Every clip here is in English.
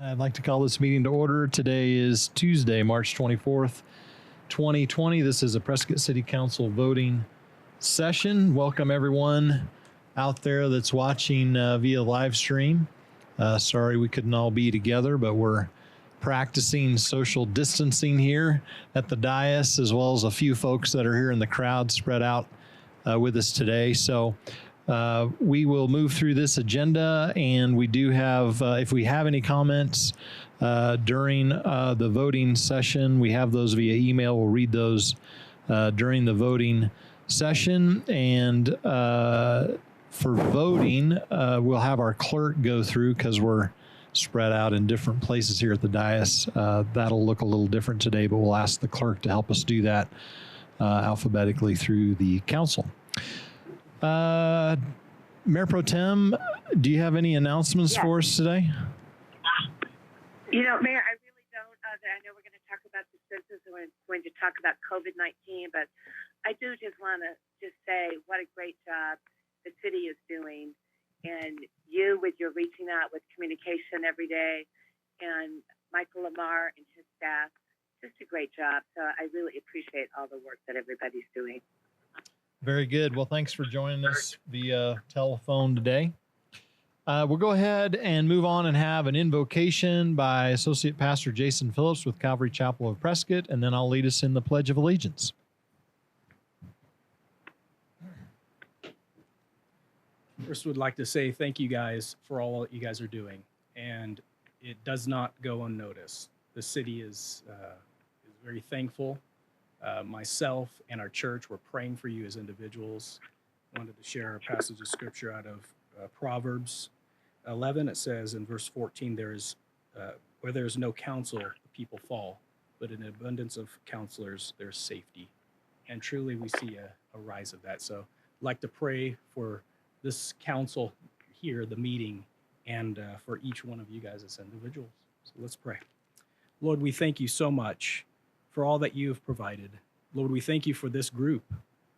I'd like to call this meeting to order. Today is Tuesday, March 24th, 2020. This is a Prescott City Council voting session. Welcome everyone out there that's watching via live stream. Sorry we couldn't all be together, but we're practicing social distancing here at the dais, as well as a few folks that are here in the crowd spread out with us today. So we will move through this agenda, and we do have, if we have any comments during the voting session, we have those via email. We'll read those during the voting session. And for voting, we'll have our clerk go through, because we're spread out in different places here at the dais. That'll look a little different today, but we'll ask the clerk to help us do that alphabetically through the council. Mayor Pro Tem, do you have any announcements for us today? You know, Mayor, I really don't. I know we're going to talk about the census and we're going to talk about COVID-19, but I do just want to say what a great job the city is doing, and you with your reaching out with communication every day, and Michael Lamar and his staff, just a great job. So I really appreciate all the work that everybody's doing. Very good. Well, thanks for joining us via telephone today. We'll go ahead and move on and have an invocation by Associate Pastor Jason Phillips with Calvary Chapel of Prescott, and then I'll lead us in the Pledge of Allegiance. First, would like to say thank you guys for all you guys are doing, and it does not go unnoticed. The city is very thankful. Myself and our church, we're praying for you as individuals. I wanted to share a passage of scripture out of Proverbs 11. It says in verse 14, where there is no counsel, the people fall, but in an abundance of counselors, there's safety. And truly, we see a rise of that. So I'd like to pray for this council here, the meeting, and for each one of you guys as individuals. So let's pray. Lord, we thank you so much for all that you have provided. Lord, we thank you for this group.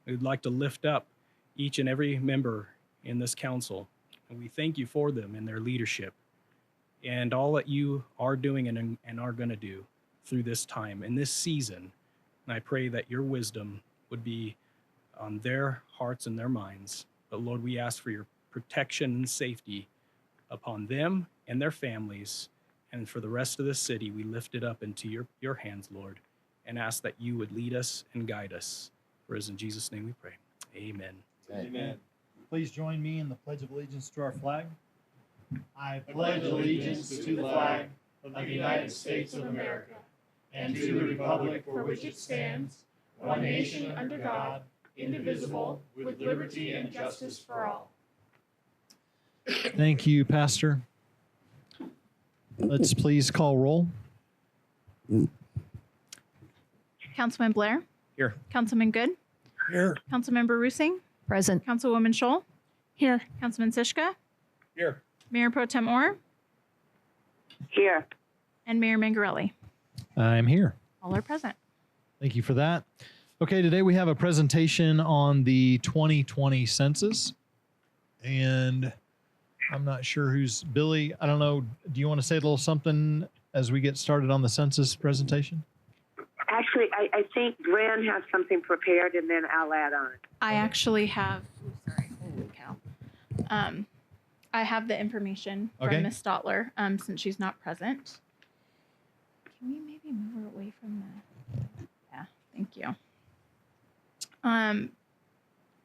We'd like to lift up each and every member in this council, and we thank you for them and their leadership and all that you are doing and are going to do through this time and this season. And I pray that your wisdom would be on their hearts and their minds. But Lord, we ask for your protection and safety upon them and their families. And for the rest of the city, we lift it up into your hands, Lord, and ask that you would lead us and guide us. For it is in Jesus' name we pray. Amen. Amen. Please join me in the Pledge of Allegiance to our flag. I pledge allegiance to the flag of the United States of America and to the republic for which it stands, one nation under God, indivisible, with liberty and justice for all. Thank you, Pastor. Let's please call roll. Councilman Blair? Here. Councilman Good? Here. Councilmember Rusing? Present. Councilwoman Scholl? Here. Councilman Sischka? Here. Mayor Pro Tem Orr? Here. And Mayor Mangarelli. I'm here. All are present. Thank you for that. Okay, today we have a presentation on the 2020 census. And I'm not sure who's Billy. I don't know. Do you want to say a little something as we get started on the census presentation? Actually, I think Glenn has something prepared, and then I'll add on. I actually have, holy cow. I have the information from Ms. Stotler, since she's not present. Can we maybe move her away from yeah, thank you.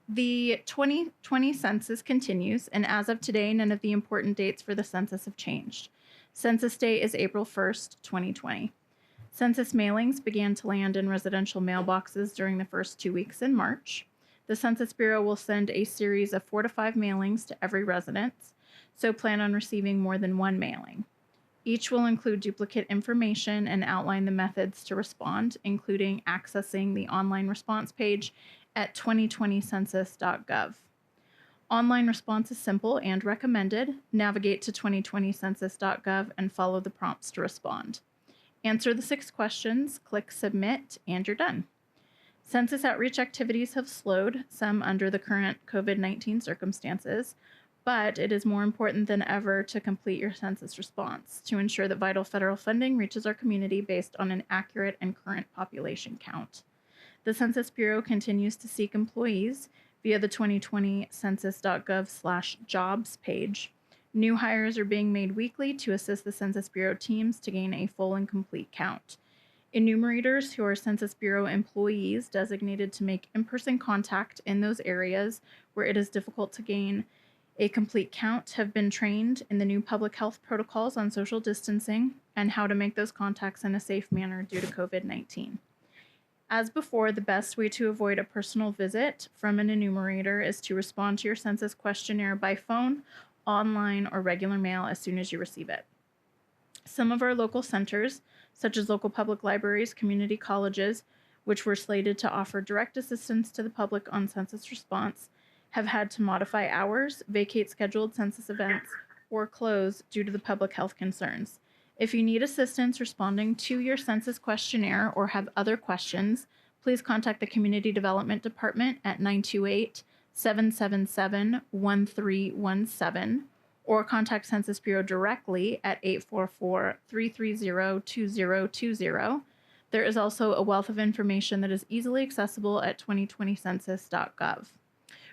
The 2020 census continues, and as of today, none of the important dates for the census have changed. Census day is April 1st, 2020. Census mailings began to land in residential mailboxes during the first 2 weeks in March. The Census Bureau will send a series of 4 to 5 mailings to every residence, so plan on receiving more than one mailing. Each will include duplicate information and outline the methods to respond, including accessing the online response page at 2020census.gov. Online response is simple and recommended. Navigate to 2020census.gov and follow the prompts to respond. Answer the 6 questions, click submit, and you're done. Census outreach activities have slowed, some under the current COVID-19 circumstances, but it is more important than ever to complete your census response to ensure that vital federal funding reaches our community based on an accurate and current population count. The Census Bureau continues to seek employees via the 2020 census.gov/jobs page. New hires are being made weekly to assist the Census Bureau teams to gain a full and complete count. Enumerators who are Census Bureau employees designated to make in-person contact in those areas where it is difficult to gain a complete count have been trained in the new public health protocols on social distancing and how to make those contacts in a safe manner due to COVID-19. As before, the best way to avoid a personal visit from an enumerator is to respond to your census questionnaire by phone, online, or regular mail as soon as you receive it. Some of our local centers, such as local public libraries, community colleges, which were slated to offer direct assistance to the public on census response, have had to modify hours, vacate scheduled census events, or close due to the public health concerns. If you need assistance responding to your census questionnaire or have other questions, please contact the Community Development Department at 928-777-1317 or contact Census Bureau directly at 844-330-2020. There is also a wealth of information that is easily accessible at 2020census.gov.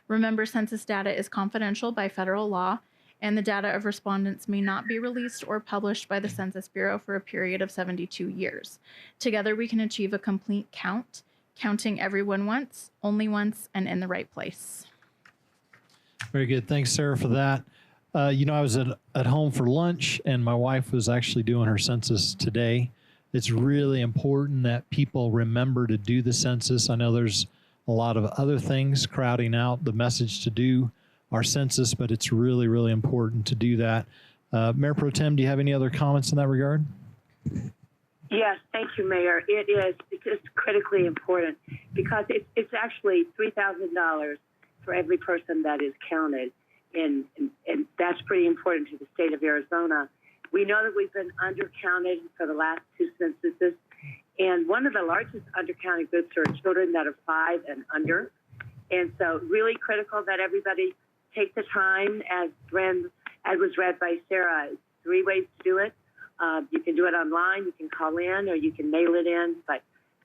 Remember, census data is confidential by federal law, and the data of respondents may not be released or published by the Census Bureau for a period of 72 years. Together, we can achieve a complete count, counting everyone once, only once, and in the right place. Very good. Thanks, Sarah, for that. I was at home for lunch, and my wife was actually doing her census today. It's really important that people remember to do the census. I know there's a lot of other things crowding out the message to do our census, but it's really, really important to do that. Mayor Pro Tem, do you have any other comments in that regard? Yes, thank you, Mayor. It's critically important because it's actually $3,000 for every person that is counted, and that's pretty important to the state of Arizona. We know that we've been undercounted for the last two censuses, and one of the largest undercounted groups are children that are 5 and under. And so really critical that everybody take the time, as was read by Sarah, 3 ways to do it. You can do it online, you can call in, or you can mail it in, but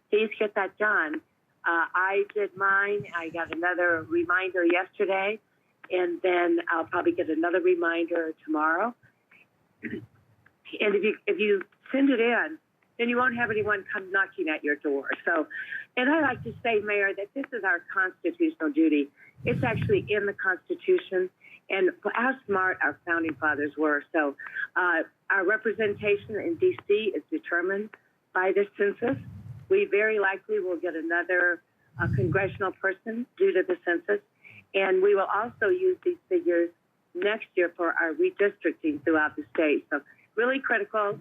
please get that done. I did mine. I got another reminder yesterday, and then I'll probably get another reminder tomorrow. And if you send it in, then you won't have anyone come knocking at your door. So, and I like to say, Mayor, that this is our constitutional duty. It's actually in the Constitution, and how smart our founding fathers were. So our representation in D.C. is determined by this census. We very likely will get another congressional person due to the census, and we will also use these figures next year for our redistricting throughout the state. So really critical.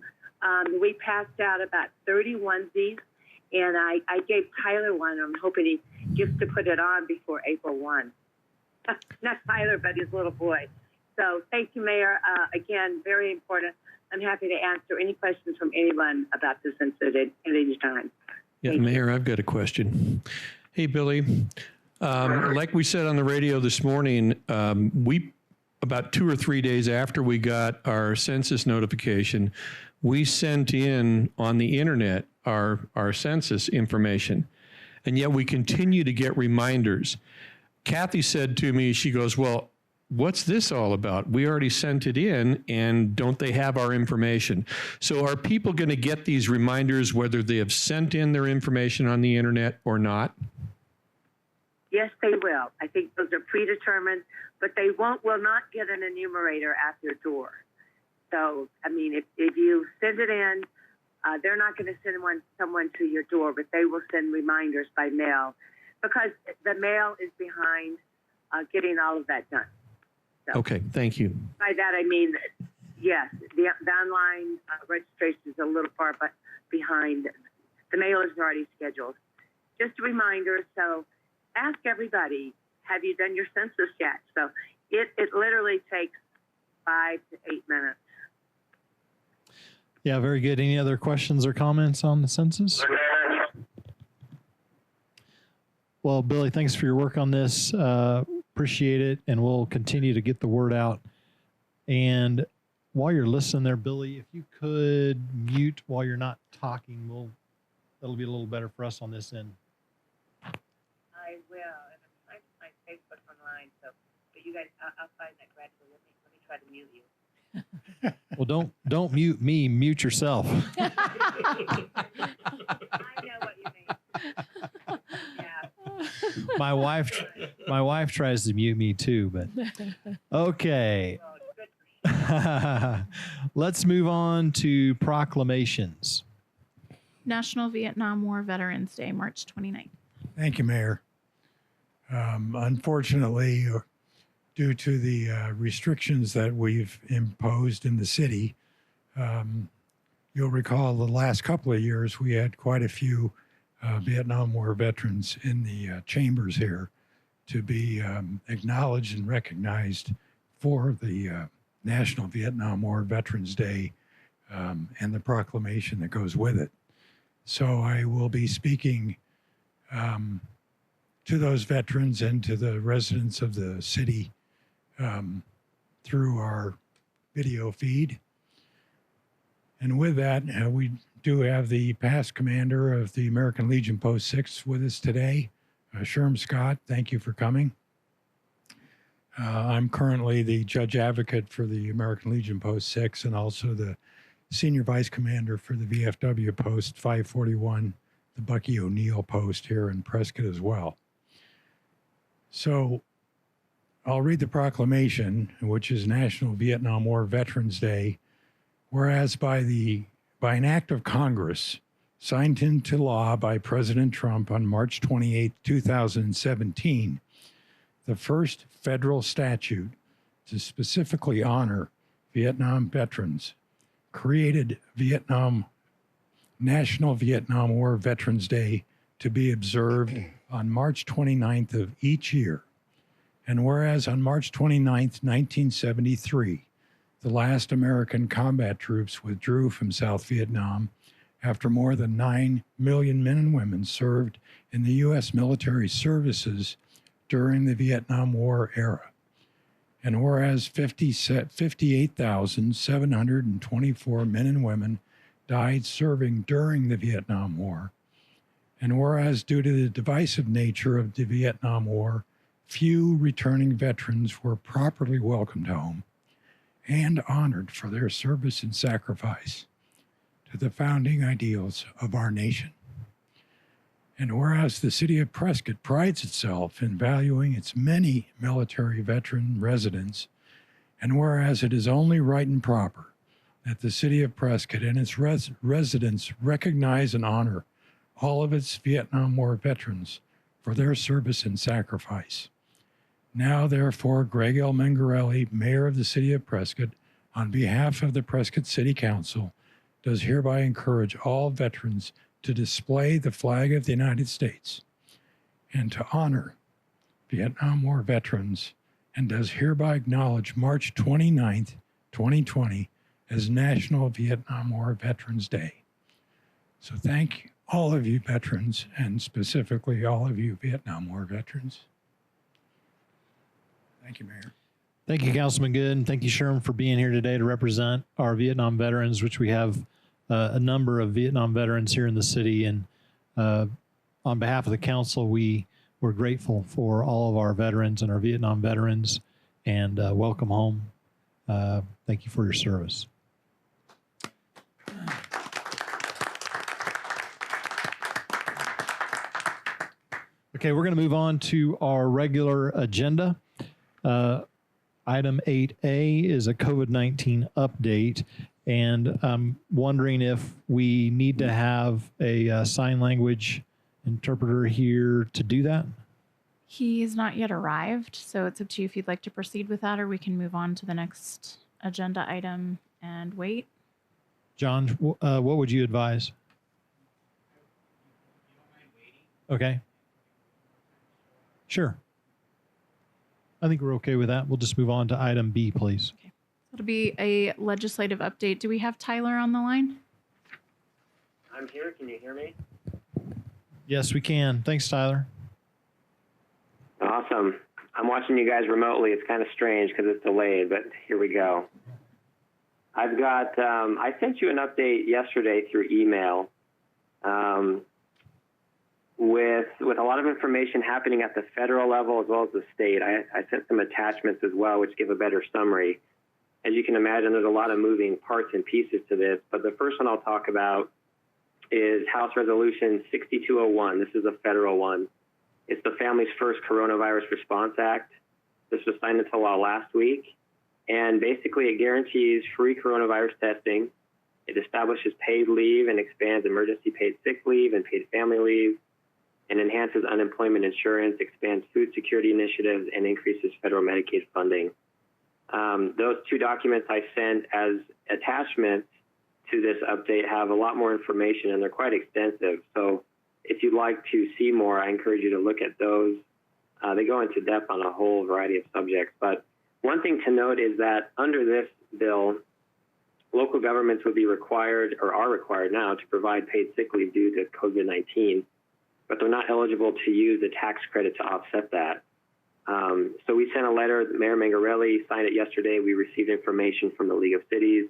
We passed out about 30 onesies, and I gave Tyler one. I'm hoping he gets to put it on before April 1. Not Tyler, but his little boy. So thank you, Mayor. Again, very important. I'm happy to answer any questions from anyone about this incident at any time. Yeah, Mayor, I've got a question. Hey, Billy. Like we said on the radio this morning, about 2 or 3 days after we got our census notification, we sent in on the internet our census information, and yet we continue to get reminders. Kathy said to me, she goes, well, what's this all about? We already sent it in, and don't they have our information? So are people going to get these reminders whether they have sent in their information on the internet or not? Yes, they will. I think those are predetermined, but they will not get an enumerator at their door. So, I mean, if you send it in, they're not going to send someone to your door, but they will send reminders by mail because the mail is behind getting all of that done. So, okay, thank you. By that, I mean, yes, the online registration is a little far behind. The mail is already scheduled. Just a reminder, so ask everybody, have you done your census yet? So it literally takes 5 to 8 minutes. Yeah, very good. Any other questions or comments on the census? Well, Billy, thanks for your work on this. appreciate it, and we'll continue to get the word out. And while you're listening there, Billy, if you could mute while you're not talking, that'll be a little better for us on this end. I will, and I'm trying to find Facebook online, so, but you guys, I'll find that gradually. Let me try to mute you. Well, don't mute me. Mute yourself. I know what you mean. Yeah. My wife tries to mute me too, but okay. Well, it's good for you. Let's move on to proclamations. National Vietnam War Veterans Day, March 29th. Thank you, Mayor. Unfortunately, due to the restrictions that we've imposed in the city, you'll recall the last couple of years we had quite a few Vietnam War veterans in the chambers here to be acknowledged and recognized for the National Vietnam War Veterans Day and the proclamation that goes with it. So I will be speaking to those veterans and to the residents of the city through our video feed. And with that, we do have the past commander of the American Legion Post 6 with us today, Sherm Scott. Thank you for coming. I'm currently the judge advocate for the American Legion Post 6 and also the senior vice commander for the VFW Post 541, the Bucky O'Neill Post here in Prescott as well. So I'll read the proclamation, which is National Vietnam War Veterans Day. Whereas by an act of Congress signed into law by President Trump on March 28, 2017, the first federal statute to specifically honor Vietnam veterans created National Vietnam War Veterans Day to be observed on March 29th of each year. And whereas on March 29th, 1973, the last American combat troops withdrew from South Vietnam after more than 9 million men and women served in the U.S. military services during the Vietnam War era. And whereas 58,724 men and women died serving during the Vietnam War, and whereas due to the divisive nature of the Vietnam War, few returning veterans were properly welcomed home and honored for their service and sacrifice to the founding ideals of our nation. And whereas the city of Prescott prides itself in valuing its many military veteran residents, and whereas it is only right and proper that the city of Prescott and its residents recognize and honor all of its Vietnam War veterans for their service and sacrifice. Now, therefore, Greg L. Mengarelli, Mayor of the City of Prescott, on behalf of the Prescott City Council, does hereby encourage all veterans to display the flag of the United States and to honor Vietnam War veterans, and does hereby acknowledge March 29th, 2020 as National Vietnam War Veterans Day. So thank all of you veterans, and specifically all of you Vietnam War veterans. Thank you, Mayor. Thank you, Councilman Good, and thank you, Sherm, for being here today to represent our Vietnam veterans, which we have a number of Vietnam veterans here in the city. And on behalf of the council, we're grateful for all of our veterans and our Vietnam veterans, and welcome home. Thank you for your service. Okay, we're going to move on to our regular agenda. Item 8A is a COVID-19 update, and I'm wondering if we need to have a sign language interpreter here to do that. He's not yet arrived, so it's up to you if you'd like to proceed with that, or we can move on to the next agenda item and wait. John, what would you advise? Okay. Sure. I think we're okay with that. We'll just move on to item B, please. Okay. It'll be a legislative update. Do we have Tyler on the line? I'm here. Can you hear me? Yes, we can. Thanks, Tyler. Awesome. I'm watching you guys remotely. It's kind of strange because it's delayed, but here we go. I've got, I sent you an update yesterday through email with a lot of information happening at the federal level as well as the state. I sent some attachments as well, which give a better summary. As you can imagine, there's a lot of moving parts and pieces to this, but the first one I'll talk about is House Resolution 6201. This is a federal one. It's the Families First Coronavirus Response Act. This was signed into law last week, and basically it guarantees free coronavirus testing. It establishes paid leave and expands emergency paid sick leave and paid family leave, and enhances unemployment insurance, expands food security initiatives, and increases federal Medicaid funding. Those two documents I sent as attachments to this update have a lot more information, and they're quite extensive. So if you'd like to see more, I encourage you to look at those. They go into depth on a whole variety of subjects. But one thing to note is that under this bill, local governments would be required, or are required now, to provide paid sick leave due to COVID-19, but they're not eligible to use the tax credit to offset that. So we sent a letter, Mayor Mangarelli signed it yesterday. We received information from the League of Cities,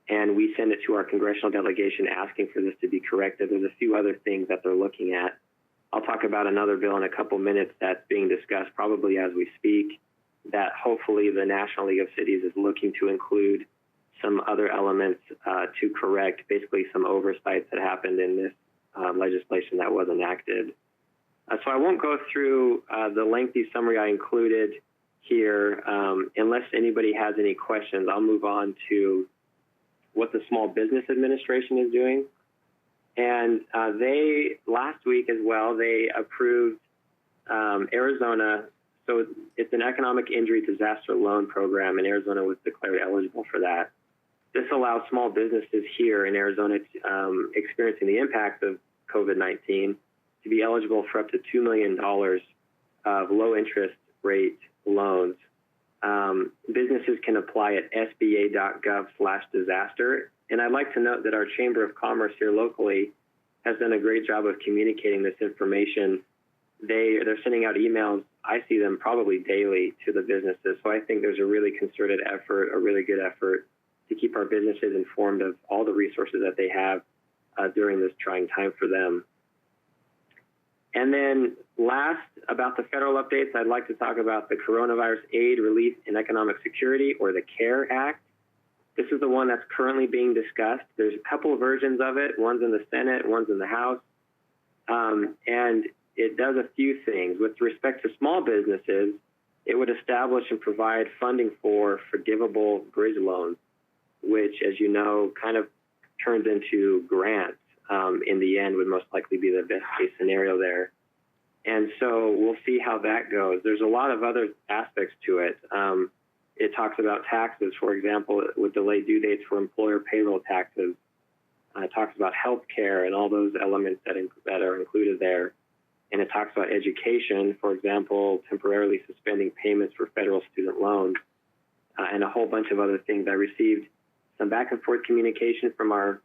and we sent it to our congressional delegation asking for this to be corrected. There's a few other things that they're looking at. I'll talk about another bill in a couple minutes that's being discussed probably as we speak, that hopefully the National League of Cities is looking to include some other elements to correct basically some oversights that happened in this legislation that was enacted. So I won't go through the lengthy summary I included here. Unless anybody has any questions, I'll move on to what the Small Business Administration is doing. And they, last week as well, they approved Arizona. So it's an economic injury disaster loan program, and Arizona was declared eligible for that. This allows small businesses here in Arizona experiencing the impact of COVID-19 to be eligible for up to $2 million of low interest rate loans. Businesses can apply at sba.gov/disaster. And I'd like to note that our Chamber of Commerce here locally has done a great job of communicating this information. They're sending out emails. I see them probably daily to the businesses. So I think there's a really concerted effort, a really good effort to keep our businesses informed of all the resources that they have during this trying time for them. And then last, about the federal updates, I'd like to talk about the Coronavirus Aid, Relief, and Economic Security, or the CARE Act. This is the one that's currently being discussed. There's a couple of versions of it. One's in the Senate, one's in the House. And it does a few things. With respect to small businesses, it would establish and provide funding for forgivable bridge loans, which, as you know, kind of turns into grants. In the end would most likely be the best case scenario there. And so we'll see how that goes. There's a lot of other aspects to it. It talks about taxes, for example, it would delay due dates for employer payroll taxes. It talks about health care and all those elements that are included there. And it talks about education, for example, temporarily suspending payments for federal student loans, and a whole bunch of other things. I received some back and forth communication from our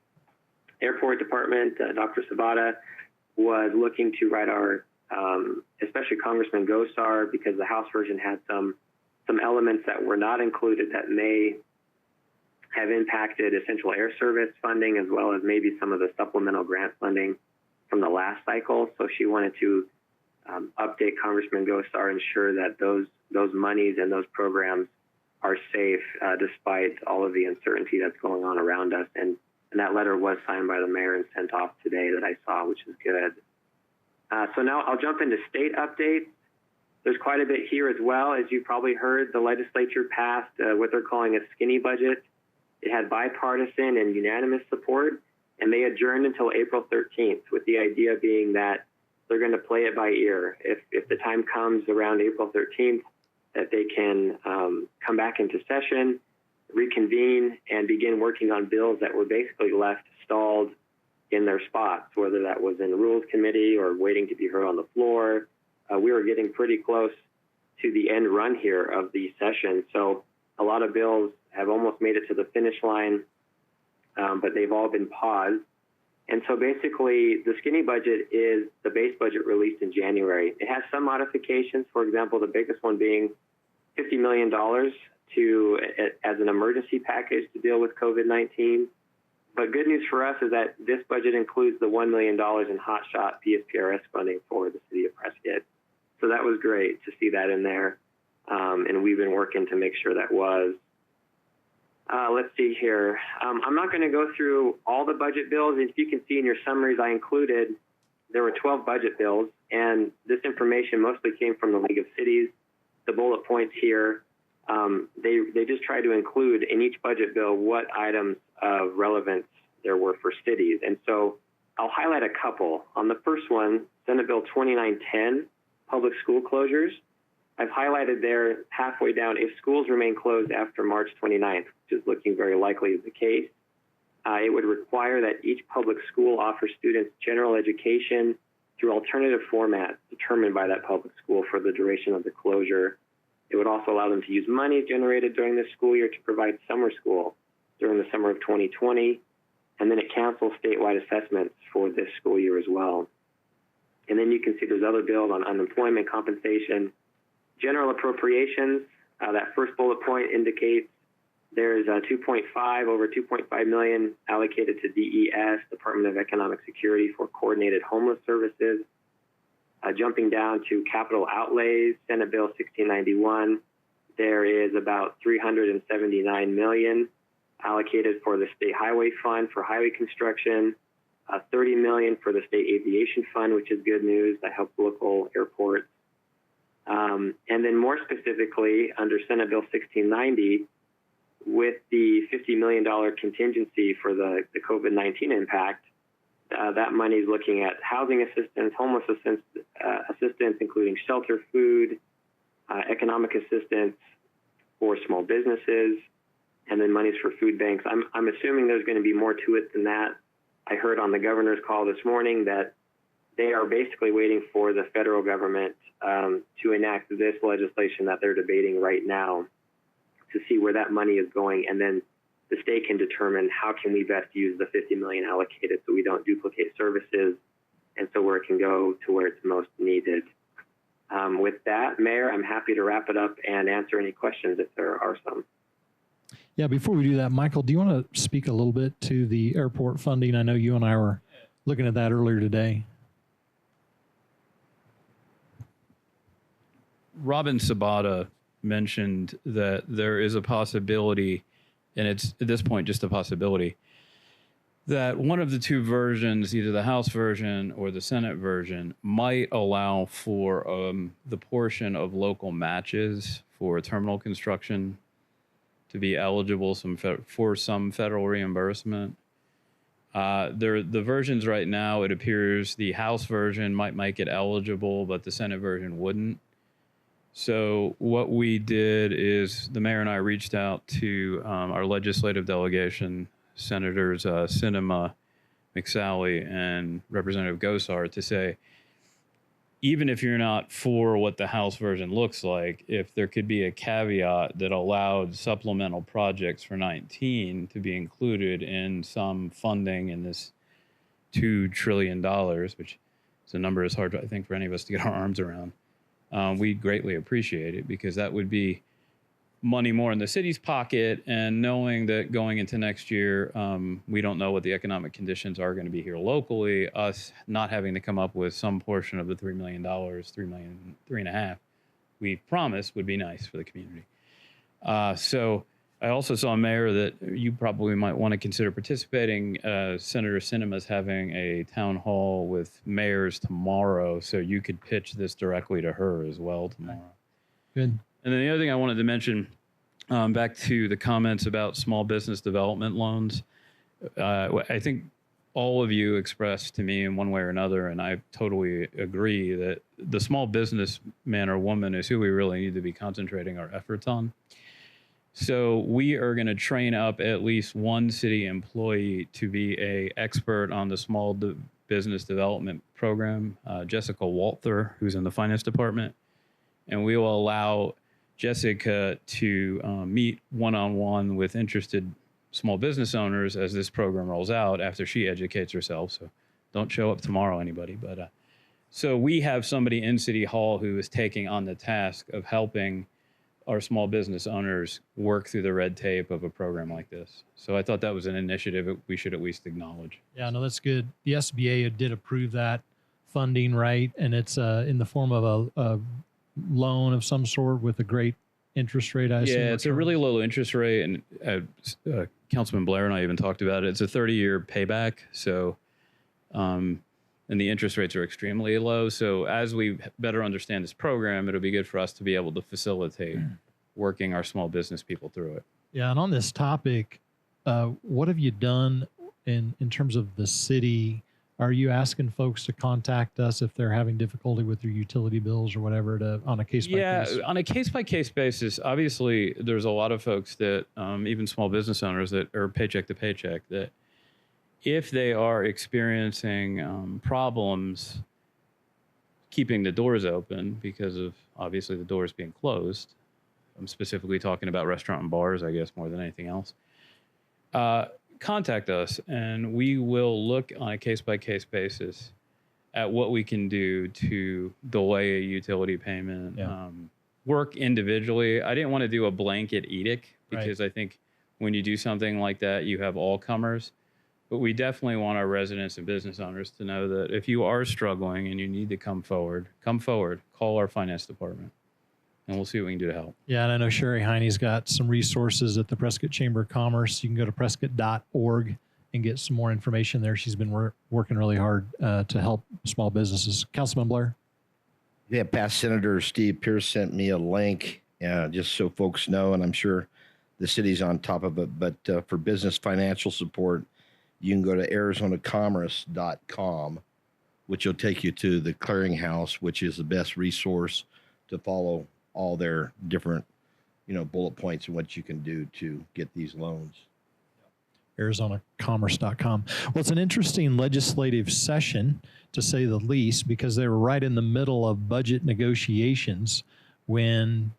airport department. Dr. Sabata was looking to write our, especially Congressman Gosar, because the House version had some elements that were not included that may have impacted essential air service funding, as well as maybe some of the supplemental grant funding from the last cycle. So she wanted to update Congressman Gosar, ensure that those monies and those programs are safe despite all of the uncertainty that's going on around us. And that letter was signed by the mayor and sent off today that I saw, which is good. So now I'll jump into state updates. There's quite a bit here as well. As you probably heard, the legislature passed what they're calling a skinny budget. It had bipartisan and unanimous support, and they adjourned until April 13th, with the idea being that they're going to play it by ear. If the time comes around April 13th, that they can come back into session, reconvene, and begin working on bills that were basically left stalled in their spots, whether that was in the Rules Committee or waiting to be heard on the floor. We were getting pretty close to the end run here of the session. So a lot of bills have almost made it to the finish line, but they've all been paused. And so basically, the skinny budget is the base budget released in January. It has some modifications. For example, the biggest one being $50 million as an emergency package to deal with COVID-19. But good news for us is that this budget includes the $1 million in hotshot PSPRS funding for the city of Prescott. So that was great to see that in there. And we've been working to make sure that was. Let's see here. I'm not going to go through all the budget bills. If you can see in your summaries I included, there were 12 budget bills, and this information mostly came from the League of Cities. The bullet points here, they just try to include in each budget bill what items of relevance there were for cities. And so I'll highlight a couple. On the first one, Senate Bill 2910, public school closures. I've highlighted there halfway down, if schools remain closed after March 29th, which is looking very likely is the case, it would require that each public school offer students general education through alternative formats determined by that public school for the duration of the closure. It would also allow them to use money generated during this school year to provide summer school during the summer of 2020, and then it cancels statewide assessments for this school year as well. And then you can see there's other bills on unemployment compensation. General appropriations, that first bullet point indicates there's over 2.5 million allocated to DES, Department of Economic Security, for coordinated homeless services. Jumping down to capital outlays, Senate Bill 1691, there is about $379 million allocated for the State Highway Fund for highway construction, $30 million for the State Aviation Fund, which is good news. That helps local airports. And then more specifically, under Senate Bill 1690, with the $50 million contingency for the COVID-19 impact, that money is looking at housing assistance, homeless assistance, including shelter, food, economic assistance for small businesses, and then monies for food banks. I'm assuming there's going to be more to it than that. I heard on the governor's call this morning that they are basically waiting for the federal government to enact this legislation that they're debating right now to see where that money is going, and then the state can determine how can we best use the $50 million allocated so we don't duplicate services, and so where it can go to where it's most needed. With that, Mayor, I'm happy to wrap it up and answer any questions if there are some. Yeah, before we do that, Michael, do you want to speak a little bit to the airport funding? I know you and I were looking at that earlier today. Robin Sabata mentioned that there is a possibility, and it's at this point just a possibility, that one of the two versions, either the House version or the Senate version, might allow for the portion of local matches for terminal construction to be eligible for some federal reimbursement. The versions right now, it appears the House version might make it eligible, but the Senate version wouldn't. So what we did is the mayor and I reached out to our legislative delegation, Senators Sinema, McSally, and Representative Gosar, to say, even if you're not for what the House version looks like, if there could be a caveat that allowed supplemental projects for 19 to be included in some funding in this $2 trillion, which is a number that's hard, I think, for any of us to get our arms around. We greatly appreciate it, because that would be money more in the city's pocket, and knowing that going into next year, we don't know what the economic conditions are going to be here locally, us not having to come up with some portion of the $3 million, $3.5 we promised would be nice for the community. So I also saw, Mayor, that you probably might want to consider participating. Senator Sinema's having a town hall with mayors tomorrow, so you could pitch this directly to her as well tomorrow. Good. And then the other thing I wanted to mention, back to the comments about small business development loans, I think all of you expressed to me in one way or another, and I totally agree, that the small business man or woman is who we really need to be concentrating our efforts on. So we are going to train up at least one city employee to be an expert on the small business development program, Jessica Walther, who's in the finance department. And we will allow Jessica to meet one-on-one with interested small business owners as this program rolls out after she educates herself. So don't show up tomorrow, anybody. But so we have somebody in City Hall who is taking on the task of helping our small business owners work through the red tape of a program like this. So I thought that was an initiative that we should at least acknowledge. Yeah, no, that's good. The SBA did approve that funding, right? And it's in the form of a loan of some sort with a great interest rate, I assume. Yeah, it's a really low interest rate. And Councilman Blair and I even talked about it. It's a 30-year payback. So, and the interest rates are extremely low. So as we better understand this program, it'll be good for us to be able to facilitate working our small business people through it. Yeah, and on this topic, what have you done in terms of the city? Are you asking folks to contact us if they're having difficulty with their utility bills or whatever on a case-by-case? Yeah, on a case-by-case basis, obviously there's a lot of folks that, even small business owners that are paycheck to paycheck, that if they are experiencing problems keeping the doors open because of obviously the doors being closed, I'm specifically talking about restaurant and bars, I guess, more than anything else, contact us and we will look on a case-by-case basis at what we can do to delay a utility payment, work individually. I didn't want to do a blanket edict because I think when you do something like that, you have all comers. But we definitely want our residents and business owners to know that if you are struggling and you need to come forward, call our finance department, and we'll see what we can do to help. Yeah, and I know Sherry Heine's got some resources at the Prescott Chamber of Commerce. You can go to prescott.org and get some more information there. She's been working really hard to help small businesses. Councilman Blair? Yeah, past Senator Steve Pierce sent me a link just so folks know, and I'm sure the city's on top of it. But for business financial support, you can go to arizonacommerce.com, which will take you to the clearinghouse, which is the best resource to follow all their different, bullet points and what you can do to get these loans. ArizonaCommerce.com. Well, it's an interesting legislative session, to say the least, because they were right in the middle of budget negotiations when,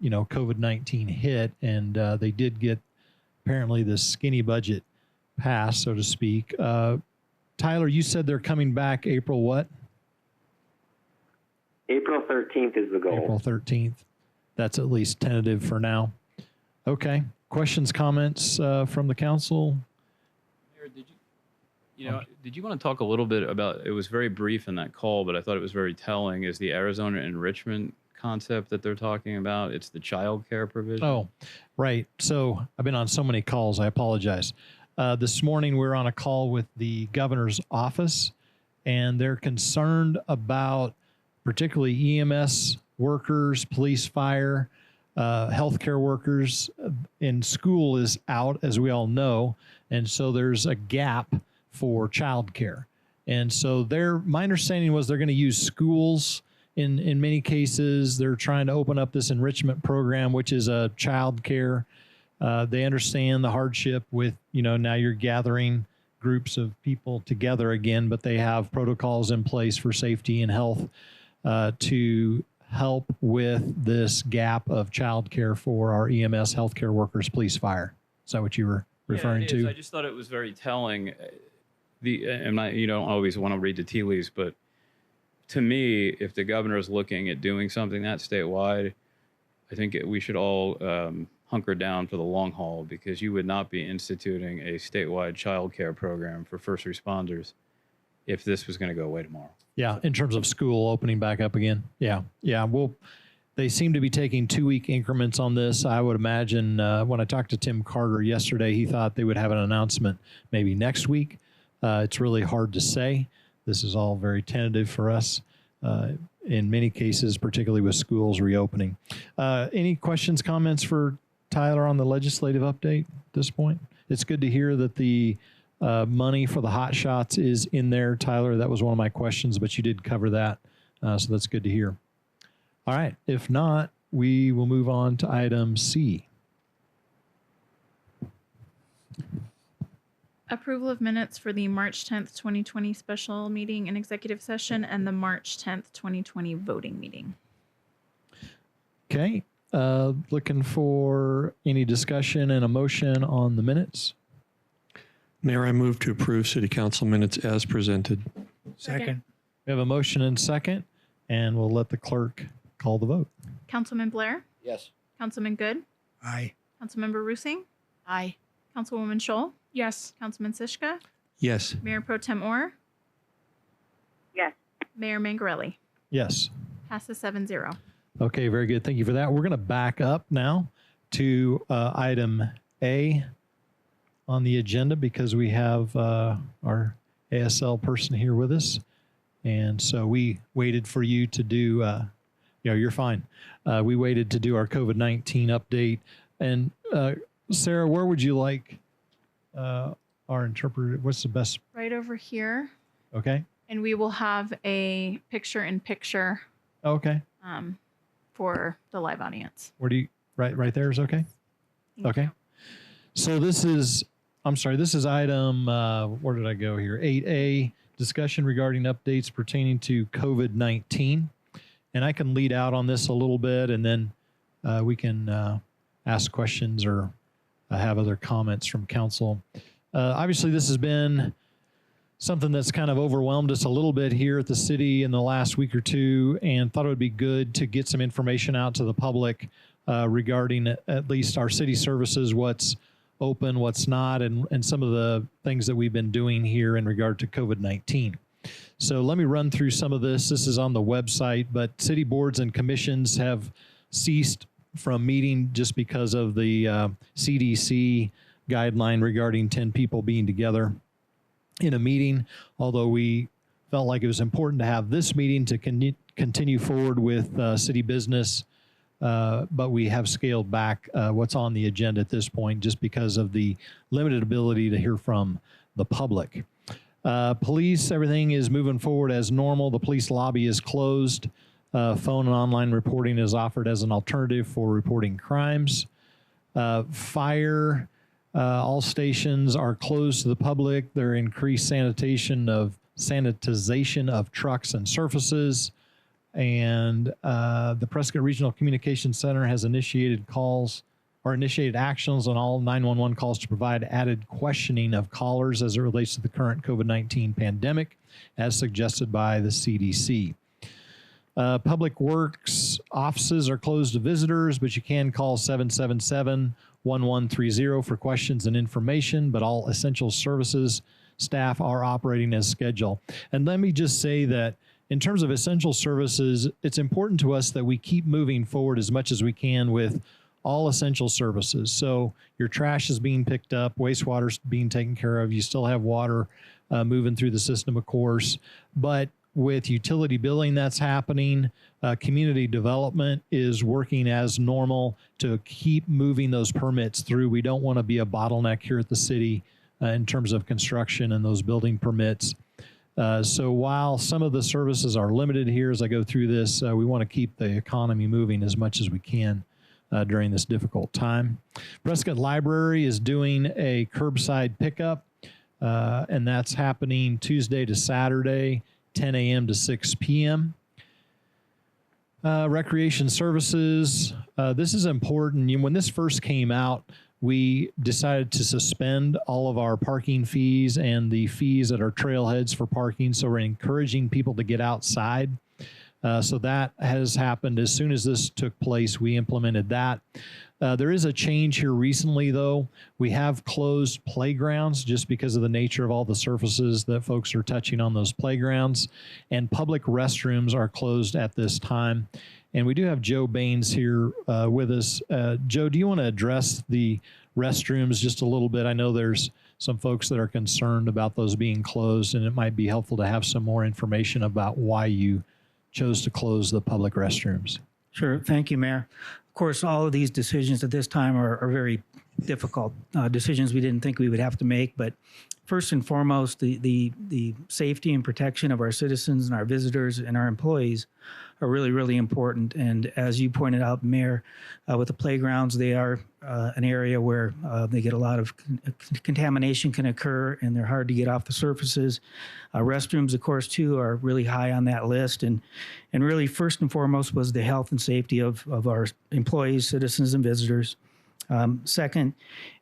COVID-19 hit, and they did get apparently this skinny budget passed, so to speak. Tyler, you said they're coming back April what? April 13th is the goal. April 13th. That's at least tentative for now. Okay. Questions, comments from the council? Mayor, did you want to talk a little bit about, it was very brief in that call, but I thought it was very telling, is the Arizona enrichment concept that they're talking about. It's the child care provision. Oh, right. So I've been on so many calls. I apologize. This morning, we were on a call with the governor's office, and they're concerned about particularly EMS workers, police, fire, healthcare workers. In school is out, as we all know, and so there's a gap for childcare. And so my understanding was they're going to use schools in many cases. They're trying to open up this enrichment program, which is a childcare. They understand the hardship with, now you're gathering groups of people together again, but they have protocols in place for safety and health to help with this gap of childcare for our EMS healthcare workers, police, fire. Is that what you were referring to? I just thought it was very telling. You don't always want to read the tea leaves, but to me, if the governor is looking at doing something that statewide, I think we should all hunker down for the long haul, because you would not be instituting a statewide child care program for first responders if this was going to go away tomorrow. Yeah, in terms of school opening back up again. Yeah. Well, they seem to be taking 2-week increments on this. I would imagine when I talked to Tim Carter yesterday, he thought they would have an announcement maybe next week. It's really hard to say. This is all very tentative for us in many cases, particularly with schools reopening. Any questions, comments for Tyler on the legislative update at this point? It's good to hear that the money for the hot shots is in there, Tyler. That was one of my questions, but you did cover that. So that's good to hear. All right. If not, we will move on to item C. Approval of minutes for the March 10th, 2020 special meeting and executive session and the March 10th, 2020 voting meeting. Okay. Looking for any discussion and a motion on the minutes. Mayor, I move to approve city council minutes as presented. Second. We have a motion and second, and we'll let the clerk call the vote. Councilman Blair, Yes. Councilman Good, Aye. Councilmember Roosing, Aye. Councilwoman Scholl, Yes. Councilman Sischka, Yes. Mayor Pro Tem Orr, Yes. Mayor Mangarelli. Yes. Passes 7-0. Okay, very good. Thank you for that. We're going to back up now to item A on the agenda because we have our ASL person here with us. And so we waited for you to do, you're fine. We waited to do our COVID-19 update. And Sarah, where would you like our interpreter? What's the best? Right over here. Okay. And we will have a picture-in-picture Okay. for the live audience. Where do you, right there is okay? Thank Okay. you. So this is item, where did I go here? 8A, discussion regarding updates pertaining to COVID-19. And I can lead out on this a little bit, and then we can ask questions or have other comments from council. Obviously, this has been something that's kind of overwhelmed us a little bit here at the city in the last week or two, and thought it would be good to get some information out to the public regarding at least our city services, what's open, what's not, and some of the things that we've been doing here in regard to COVID-19. So let me run through some of this. This is on the website, but city boards and commissions have ceased from meeting just because of the CDC guideline regarding 10 people being together in a meeting, although we felt like it was important to have this meeting to continue forward with city business, but we have scaled back what's on the agenda at this point just because of the limited ability to hear from the public. Police, everything is moving forward as normal. The police lobby is closed. Phone and online reporting is offered as an alternative for reporting crimes. Fire, all stations are closed to the public. There are increased sanitization of trucks and surfaces. And the Prescott Regional Communications Center has initiated actions on all 911 calls to provide added questioning of callers as it relates to the current COVID-19 pandemic, as suggested by the CDC. Public Works offices are closed to visitors, but you can call 777-1130 for questions and information, but all essential services staff are operating as scheduled. And let me just say that in terms of essential services, it's important to us that we keep moving forward as much as we can with all essential services. So your trash is being picked up, wastewater's being taken care of, you still have water moving through the system, of course, but with utility billing that's happening, community development is working as normal to keep moving those permits through. We don't want to be a bottleneck here at the city in terms of construction and those building permits. So while some of the services are limited here as I go through this, we want to keep the economy moving as much as we can during this difficult time. Prescott Library is doing a curbside pickup, and that's happening Tuesday to Saturday, 10 a.m. to 6 p.m. Recreation services. This is important. When this first came out, we decided to suspend all of our parking fees and the fees at our trailheads for parking. So we're encouraging people to get outside. So that has happened. As soon as this took place, we implemented that. There is a change here recently, though. We have closed playgrounds just because of the nature of all the surfaces that folks are touching on those playgrounds. And public restrooms are closed at this time. And we do have Joe Baines here with us. Joe, do you want to address the restrooms just a little bit? I know there's some folks that are concerned about those being closed, and it might be helpful to have some more information about why you chose to close the public restrooms. Sure. Thank you, Mayor. Of course, all of these decisions at this time are very difficult decisions we didn't think we would have to make. But first and foremost, the safety and protection of our citizens and our visitors and our employees are really, really important. And as you pointed out, Mayor, with the playgrounds, they are an area where they get a lot of contamination can occur, and they're hard to get off the surfaces. Restrooms, of course, too, are really high on that list. And really, first and foremost was the health and safety of our employees, citizens, and visitors. Second,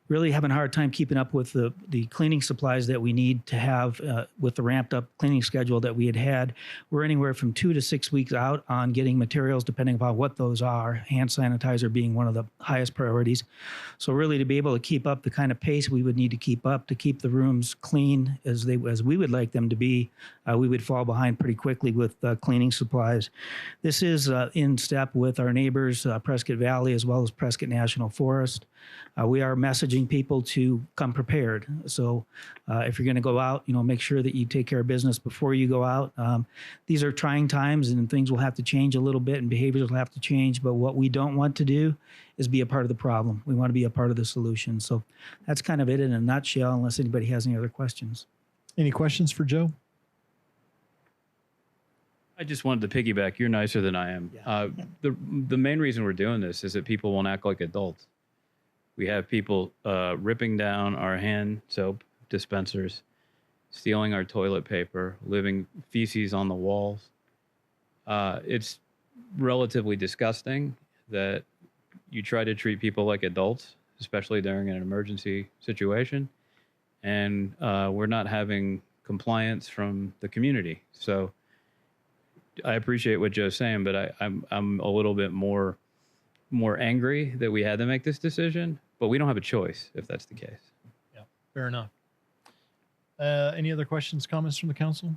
really having a hard time keeping up with the cleaning supplies that we need to have with the ramped up cleaning schedule that we had. We're anywhere from 2 to 6 weeks out on getting materials, depending upon what those are, hand sanitizer being one of the highest priorities. So really to be able to keep up the kind of pace we would need to keep up to keep the rooms clean as we would like them to be, we would fall behind pretty quickly with cleaning supplies. This is in step with our neighbors, Prescott Valley, as well as Prescott National Forest. We are messaging people to come prepared. So if you're going to go out, make sure that you take care of business before you go out. These are trying times and things will have to change a little bit and behaviors will have to change. But what we don't want to do is be a part of the problem. We want to be a part of the solution. So that's kind of it in a nutshell, unless anybody has any other questions. Any questions for Joe? I just wanted to piggyback. You're nicer than I am. Yeah. The main reason we're doing this is that people won't act like adults. We have people ripping down our hand soap dispensers, stealing our toilet paper, leaving feces on the walls. It's relatively disgusting that you try to treat people like adults, especially during an emergency situation, and we're not having compliance from the community. So I appreciate what Joe's saying, but I'm a little bit more angry that we had to make this decision, but we don't have a choice if that's the case. Yeah, fair enough. Any other questions, comments from the council?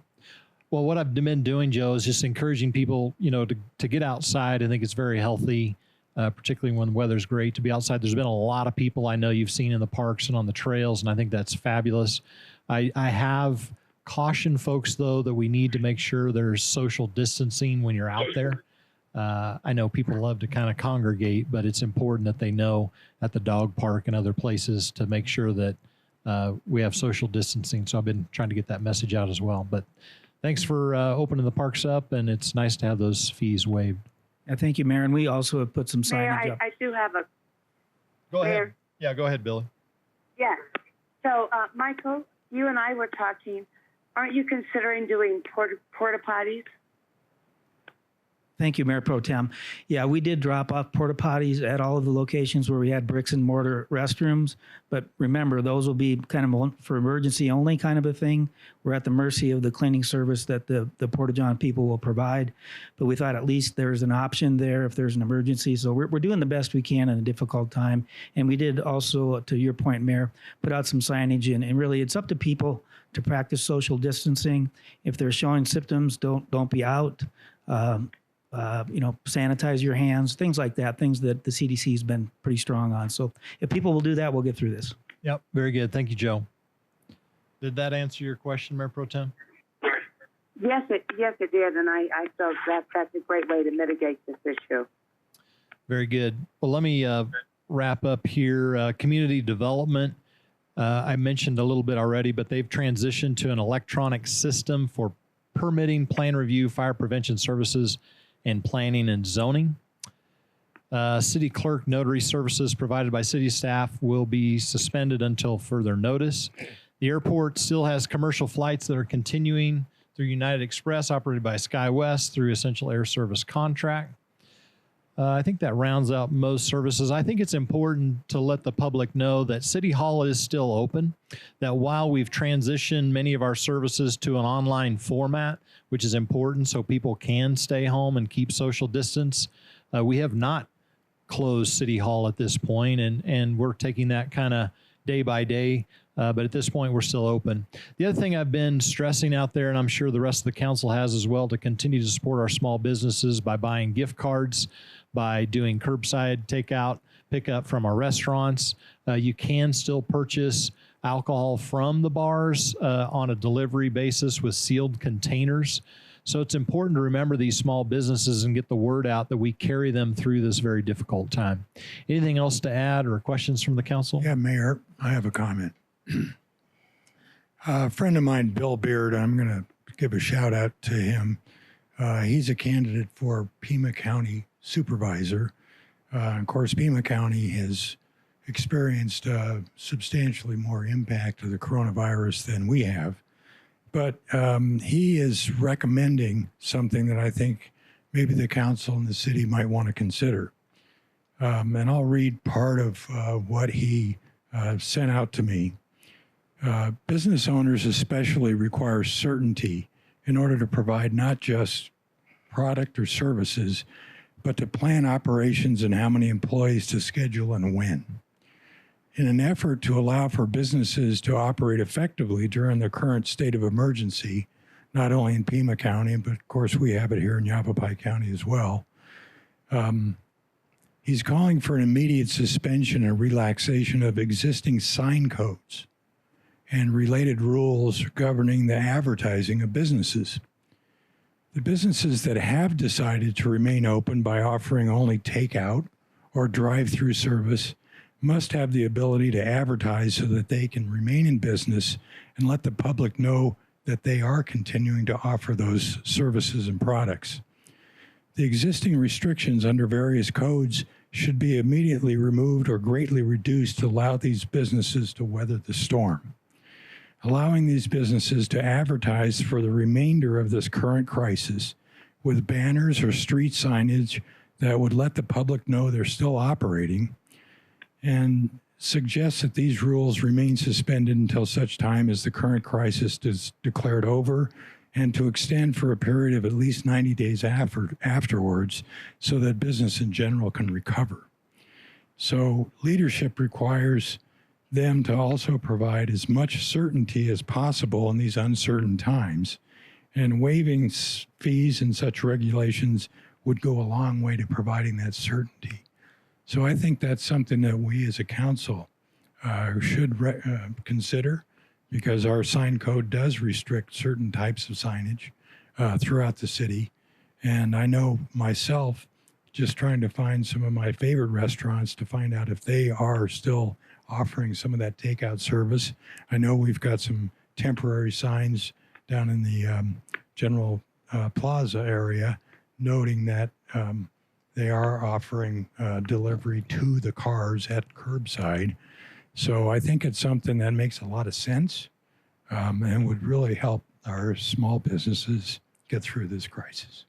Well, what I've been doing, Joe, is just encouraging people, to get outside. I think it's very healthy, particularly when the weather's great, to be outside. There's been a lot of people I know you've seen in the parks and on the trails, and I think that's fabulous. I have cautioned folks, though, that we need to make sure there's social distancing when you're out there. I know people love to kind of congregate, but it's important that they know at the dog park and other places to make sure that we have social distancing. So I've been trying to get that message out as well. But thanks for opening the parks up, and it's nice to have those fees waived. Thank you, Mayor. And we also have put some Mayor, signage up. I do have a. Go ahead. Mayor? Yeah, go ahead, Billy. Yes. So, Michael, you and I were talking. Aren't you considering doing porta potties? Thank you, Mayor Pro Tem. Yeah, we did drop off porta potties at all of the locations where we had bricks and mortar restrooms. But remember, those will be kind of for emergency only kind of a thing. We're at the mercy of the cleaning service that the Porta John people will provide. But we thought at least there's an option there if there's an emergency. So we're doing the best we can in a difficult time. And we did also, to your point, Mayor, put out some signage. And really, it's up to people to practice social distancing. If they're showing symptoms, don't be out. Sanitize your hands, things like that, things that the CDC has been pretty strong on. So if people will do that, we'll get through this. Yep, very good. Thank you, Joe. Did that answer your question, Mayor Pro Tem? Yes, it did, and I felt that's a great way to mitigate this issue. Very good. Well, let me wrap up here. Community development. I mentioned a little bit already, but they've transitioned to an electronic system for permitting, plan review, fire prevention services, and planning and zoning. City clerk notary services provided by city staff will be suspended until further notice. The airport still has commercial flights that are continuing through United Express, operated by SkyWest through Essential Air Service contract. I think that rounds out most services. I think it's important to let the public know that City Hall is still open, that while we've transitioned many of our services to an online format, which is important so people can stay home and keep social distance, we have not closed City Hall at this point, and we're taking that kind of day by day. But at this point, we're still open. The other thing I've been stressing out there, and I'm sure the rest of the council has as well, to continue to support our small businesses by buying gift cards, by doing curbside takeout, pickup from our restaurants. You can still purchase alcohol from the bars on a delivery basis with sealed containers. So it's important to remember these small businesses and get the word out that we carry them through this very difficult time. Anything else to add or questions from the council? Yeah, Mayor, I have a comment. A friend of mine, Bill Beard, I'm going to give a shout out to him. He's a candidate for Pima County Supervisor. Of course, Pima County has experienced substantially more impact of the coronavirus than we have. But he is recommending something that I think maybe the council and the city might want to consider. And I'll read part of what he sent out to me. Business owners especially require certainty in order to provide not just product or services, but to plan operations and how many employees to schedule and when. In an effort to allow for businesses to operate effectively during the current state of emergency, not only in Pima County, but of course we have it here in Yavapai County as well, he's calling for an immediate suspension and relaxation of existing sign codes and related rules governing the advertising of businesses. The businesses that have decided to remain open by offering only takeout or drive-through service must have the ability to advertise so that they can remain in business and let the public know that they are continuing to offer those services and products. The existing restrictions under various codes should be immediately removed or greatly reduced to allow these businesses to weather the storm. Allowing these businesses to advertise for the remainder of this current crisis with banners or street signage that would let the public know they're still operating, and suggests that these rules remain suspended until such time as the current crisis is declared over, and to extend for a period of at least 90 days afterwards so that business in general can recover. So leadership requires them to also provide as much certainty as possible in these uncertain times, and waiving fees and such regulations would go a long way to providing that certainty. So I think that's something that we as a council should consider, because our sign code does restrict certain types of signage throughout the city. And I know myself, just trying to find some of my favorite restaurants to find out if they are still offering some of that takeout service. I know we've got some temporary signs down in the General Plaza area noting that they are offering delivery to the cars at curbside. So I think it's something that makes a lot of sense and would really help our small businesses get through this crisis.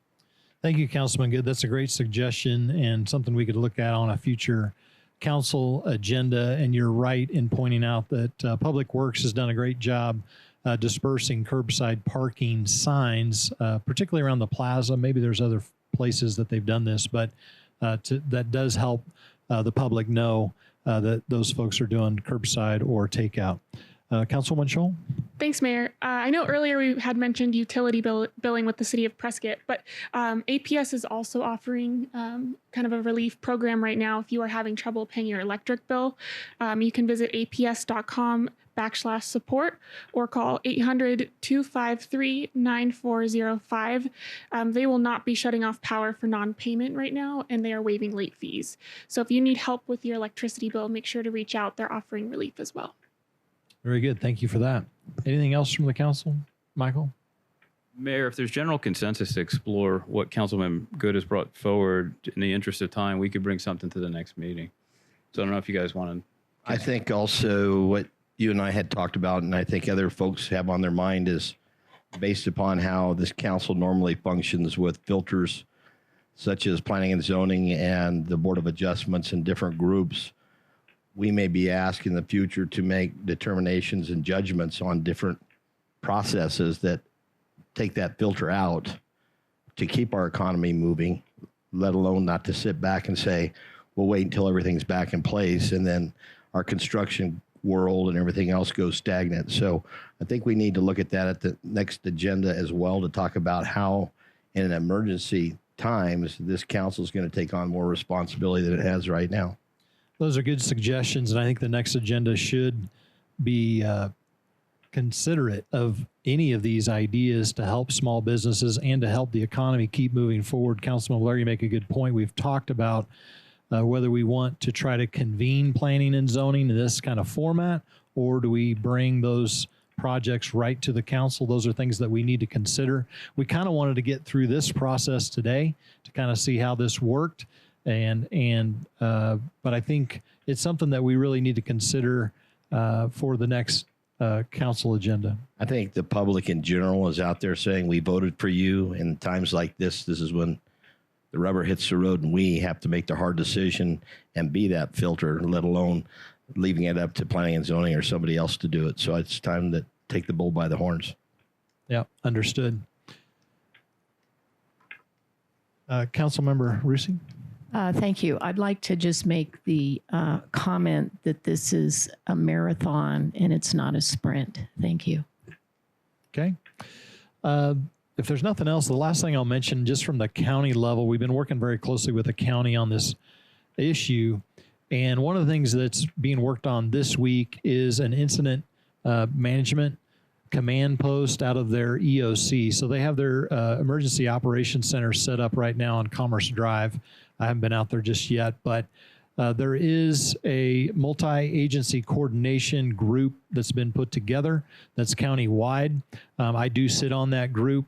Thank you, Councilman Good. That's a great suggestion and something we could look at on a future council agenda. And you're right in pointing out that Public Works has done a great job dispersing curbside parking signs, particularly around the plaza. Maybe there's other places that they've done this, but that does help the public know that those folks are doing curbside or takeout. Councilwoman Scholl? Thanks, Mayor. I know earlier we had mentioned utility billing with the city of Prescott, but APS is also offering kind of a relief program right now. If you are having trouble paying your electric bill, you can visit aps.com/support or call 800-253-9405. They will not be shutting off power for non-payment right now, and they are waiving late fees. So if you need help with your electricity bill, make sure to reach out. They're offering relief as well. Very good. Thank you for that. Anything else from the council? Michael? Mayor, if there's general consensus to explore what Councilman Good has brought forward, in the interest of time, we could bring something to the next meeting. So I don't know if you guys want to. I think also what you and I had talked about, and I think other folks have on their mind, is based upon how this council normally functions with filters such as planning and zoning and the Board of Adjustments and different groups. We may be asked in the future to make determinations and judgments on different processes that take that filter out to keep our economy moving, let alone not to sit back and say, we'll wait until everything's back in place and then our construction world and everything else goes stagnant. So I think we need to look at that at the next agenda as well, to talk about how in an emergency times this council is going to take on more responsibility than it has right now. Those are good suggestions, and I think the next agenda should be considerate of any of these ideas to help small businesses and to help the economy keep moving forward. Councilman Blair, you make a good point. We've talked about whether we want to try to convene planning and zoning in this kind of format, or do we bring those projects right to the council? Those are things that we need to consider. We kind of wanted to get through this process today to kind of see how this worked. But I think it's something that we really need to consider for the next council agenda. I think the public in general is out there saying we voted for you. In times like this is when the rubber hits the road and we have to make the hard decision and be that filter, let alone leaving it up to planning and zoning or somebody else to do it. So it's time to take the bull by the horns. Yeah, understood. Councilmember Rusi? Thank you. I'd like to just make the comment that this is a marathon and it's not a sprint. Thank you. Okay. If there's nothing else, the last thing I'll mention, just from the county level, we've been working very closely with the county on this issue. And one of the things that's being worked on this week is an incident management command post out of their EOC. So they have their emergency operations center set up right now on Commerce Drive. I haven't been out there just yet, but there is a multi-agency coordination group that's been put together that's county-wide. I do sit on that group,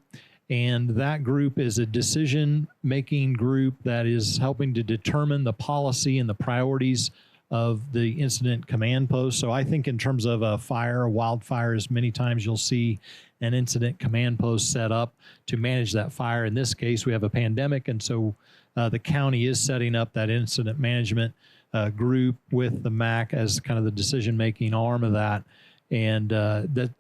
and that group is a decision-making group that is helping to determine the policy and the priorities of the incident command post. So I think in terms of a fire, wildfires, many times you'll see an incident command post set up to manage that fire. In this case, we have a pandemic, and so the county is setting up that incident management group with the MAC as kind of the decision-making arm of that. And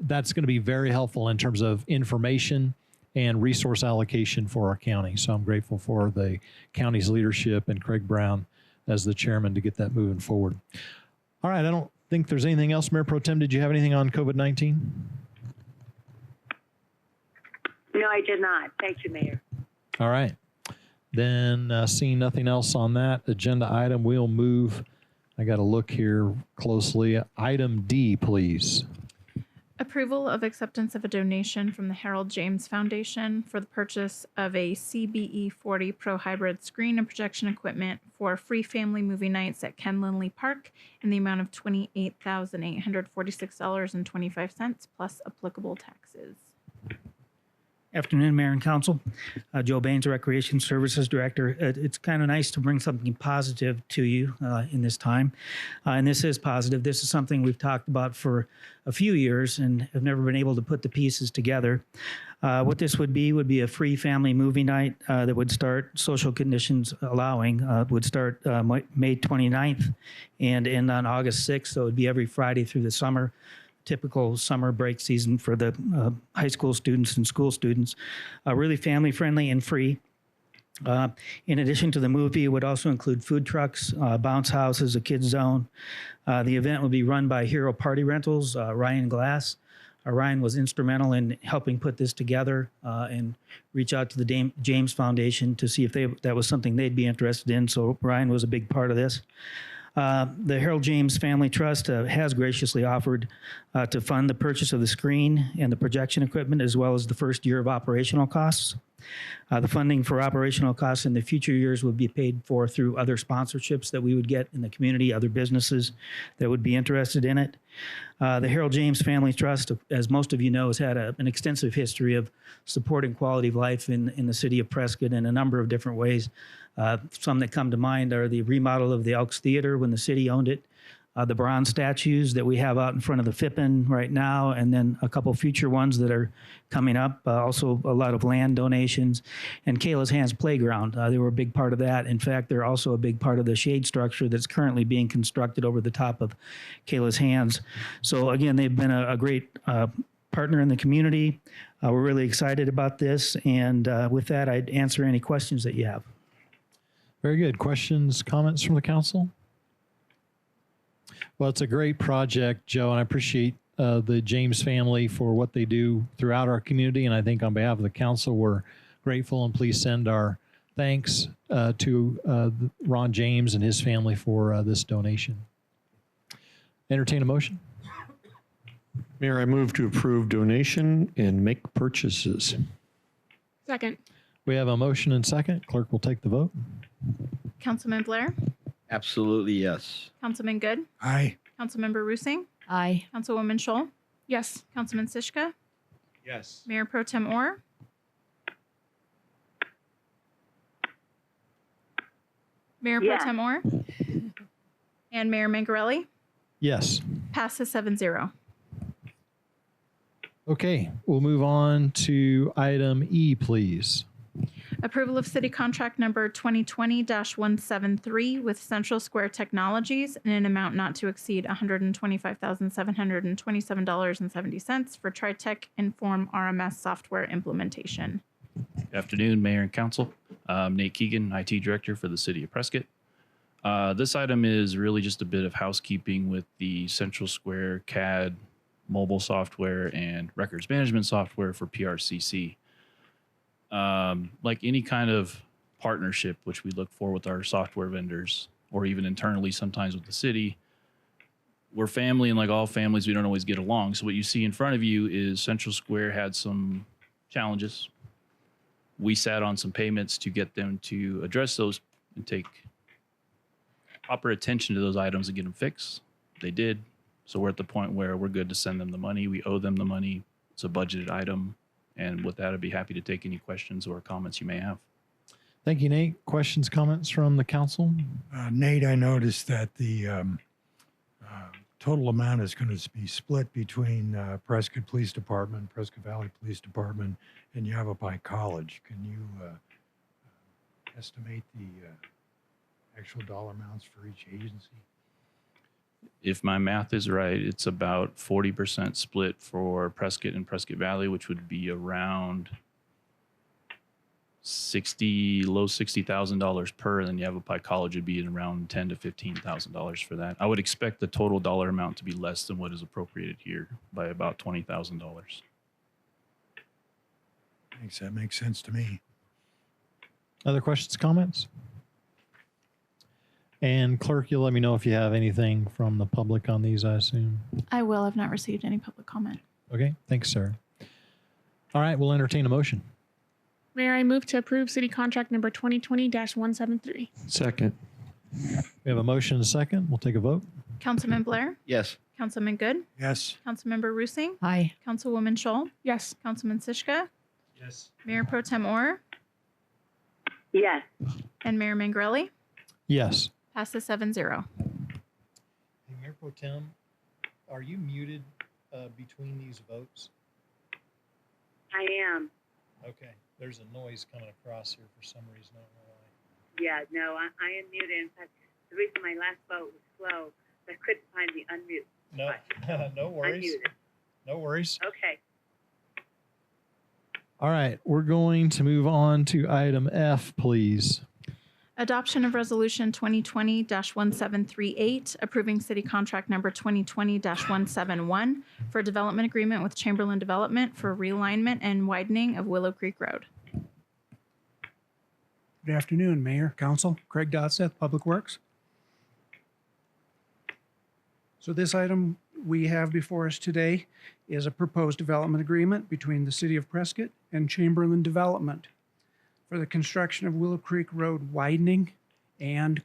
that's going to be very helpful in terms of information and resource allocation for our county. So I'm grateful for the county's leadership and Craig Brown as the chairman to get that moving forward. All right, I don't think there's anything else. Mayor Pro Tem, did you have anything on COVID-19? No, I did not. Thank you, Mayor. All right. Then seeing nothing else on that agenda item, we'll move. I got to look here closely. Item D, please. Approval of acceptance of a donation from the Harold James Foundation for the purchase of a CBE 40 Pro Hybrid screen and projection equipment for free family movie nights at Ken Lindley Park in the amount of $28,846.25 plus applicable taxes. Afternoon, Mayor and Council. Joe Baines, Recreation Services Director. It's kind of nice to bring something positive to you in this time. And this is positive. This is something we've talked about for a few years and have never been able to put the pieces together. What this would be a free family movie night that would start, social conditions allowing, would start May 29th and end on August 6th. So it would be every Friday through the summer. Typical summer break season for the high school students and school students. Really family friendly and free. In addition to the movie, it would also include food trucks, bounce houses, a kids zone. The event will be run by Hero Party Rentals, Ryan Glass. Ryan was instrumental in helping put this together and reach out to the James Foundation to see if that was something they'd be interested in. So Ryan was a big part of this. The Harold James Family Trust has graciously offered to fund the purchase of the screen and the projection equipment, as well as the first year of operational costs. The funding for operational costs in the future years would be paid for through other sponsorships that we would get in the community, other businesses that would be interested in it. The Harold James Family Trust, as most of you know, has had an extensive history of supporting quality of life in the city of Prescott in a number of different ways. Some that come to mind are the remodel of the Elks Theater when the city owned it, the bronze statues that we have out in front of the Fippen right now, and then a couple future ones that are coming up. Also, a lot of land donations, and Kayla's Hands Playground. They were a big part of that. In fact, they're also a big part of the shade structure that's currently being constructed over the top of Kayla's Hands. So again, they've been a great partner in the community. We're really excited about this, and with that, I'd answer any questions that you have. Very good. Questions, comments from the council? Well, it's a great project, Joe, and I appreciate the James family for what they do throughout our community. And I think on behalf of the council, we're grateful, and please send our thanks to Ron James and his family for this donation. Entertain a motion. Mayor, I move to approve donation and make purchases. Second. We have a motion and second. Clerk will take the vote. Councilman Blair? Absolutely, yes. Councilman Good? Aye. Councilmember Rusing? Aye. Councilwoman Scholl? Yes. Councilman Sischka? Yes. Mayor Pro Tem Orr? Mayor Pro Yes. Tem Orr? And Mayor Mangarelli? Yes. Passes 7-0. Okay, we'll move on to item E, please. Approval of city contract number 2020-173 with Central Square Technologies in an amount not to exceed $125,727.70 for TriTech Inform RMS software implementation. Good afternoon, Mayor and Council. I'm Nate Keegan, IT Director for the City of Prescott. This item is really just a bit of housekeeping with the Central Square CAD mobile software and records management software for PRCC. Like any kind of partnership, which we look for with our software vendors, or even internally sometimes with the city, we're family, and like all families, we don't always get along. So what you see in front of you is Central Square had some challenges. We sat on some payments to get them to address those and take proper attention to those items and get them fixed. They did. So we're at the point where we're good to send them the money. We owe them the money. It's a budgeted item. And with that, I'd be happy to take any questions or comments you may have. Thank you, Nate. Questions, comments from the council? Nate, I noticed that the total amount is going to be split between Prescott Police Department, Prescott Valley Police Department, and Yavapai College. Can you estimate the actual dollar amounts for each agency? If my math is right, it's about 40% split for Prescott and Prescott Valley, which would be around low $60,000 per, and then Yavapai College would be around $10,000 to $15,000 for that. I would expect the total dollar amount to be less than what is appropriated here by about $20,000. That makes sense to me. Other questions, comments? And clerk, you'll let me know if you have anything from the public on these, I assume. I will. I've not received any public comment. Okay, thanks, Sarah. All right, we'll entertain a motion. Mayor, I move to approve city contract number 2020-173. Second. We have a motion and a second. We'll take a vote. Councilman Blair? Yes. Councilman Good? Yes. Councilmember Roosing? Aye. Councilwoman Scholl? Yes. Councilman Sischka? Yes. Mayor Pro Tem Orr? Yes. And Mayor Mangrelli? Yes. Passes 7-0. Hey, Mayor Pro Tem, are you muted between these votes? I am. Okay. There's a noise coming across here for some reason. I don't know why. Yeah, no, I am muted. In fact, the reason my last vote was slow, I couldn't find the unmute. No, no worries. Unmuted. No worries. Okay. All right. We're going to move on to item F, please. Adoption of Resolution 2020-1738, approving city contract number 2020-171 for a development agreement with Chamberlain Development for realignment and widening of Willow Creek Road. Good afternoon, Mayor, Council. Craig Dotseth, Public Works. So this item we have before us today is a proposed development agreement between the City of Prescott and Chamberlain Development for the construction of Willow Creek Road widening and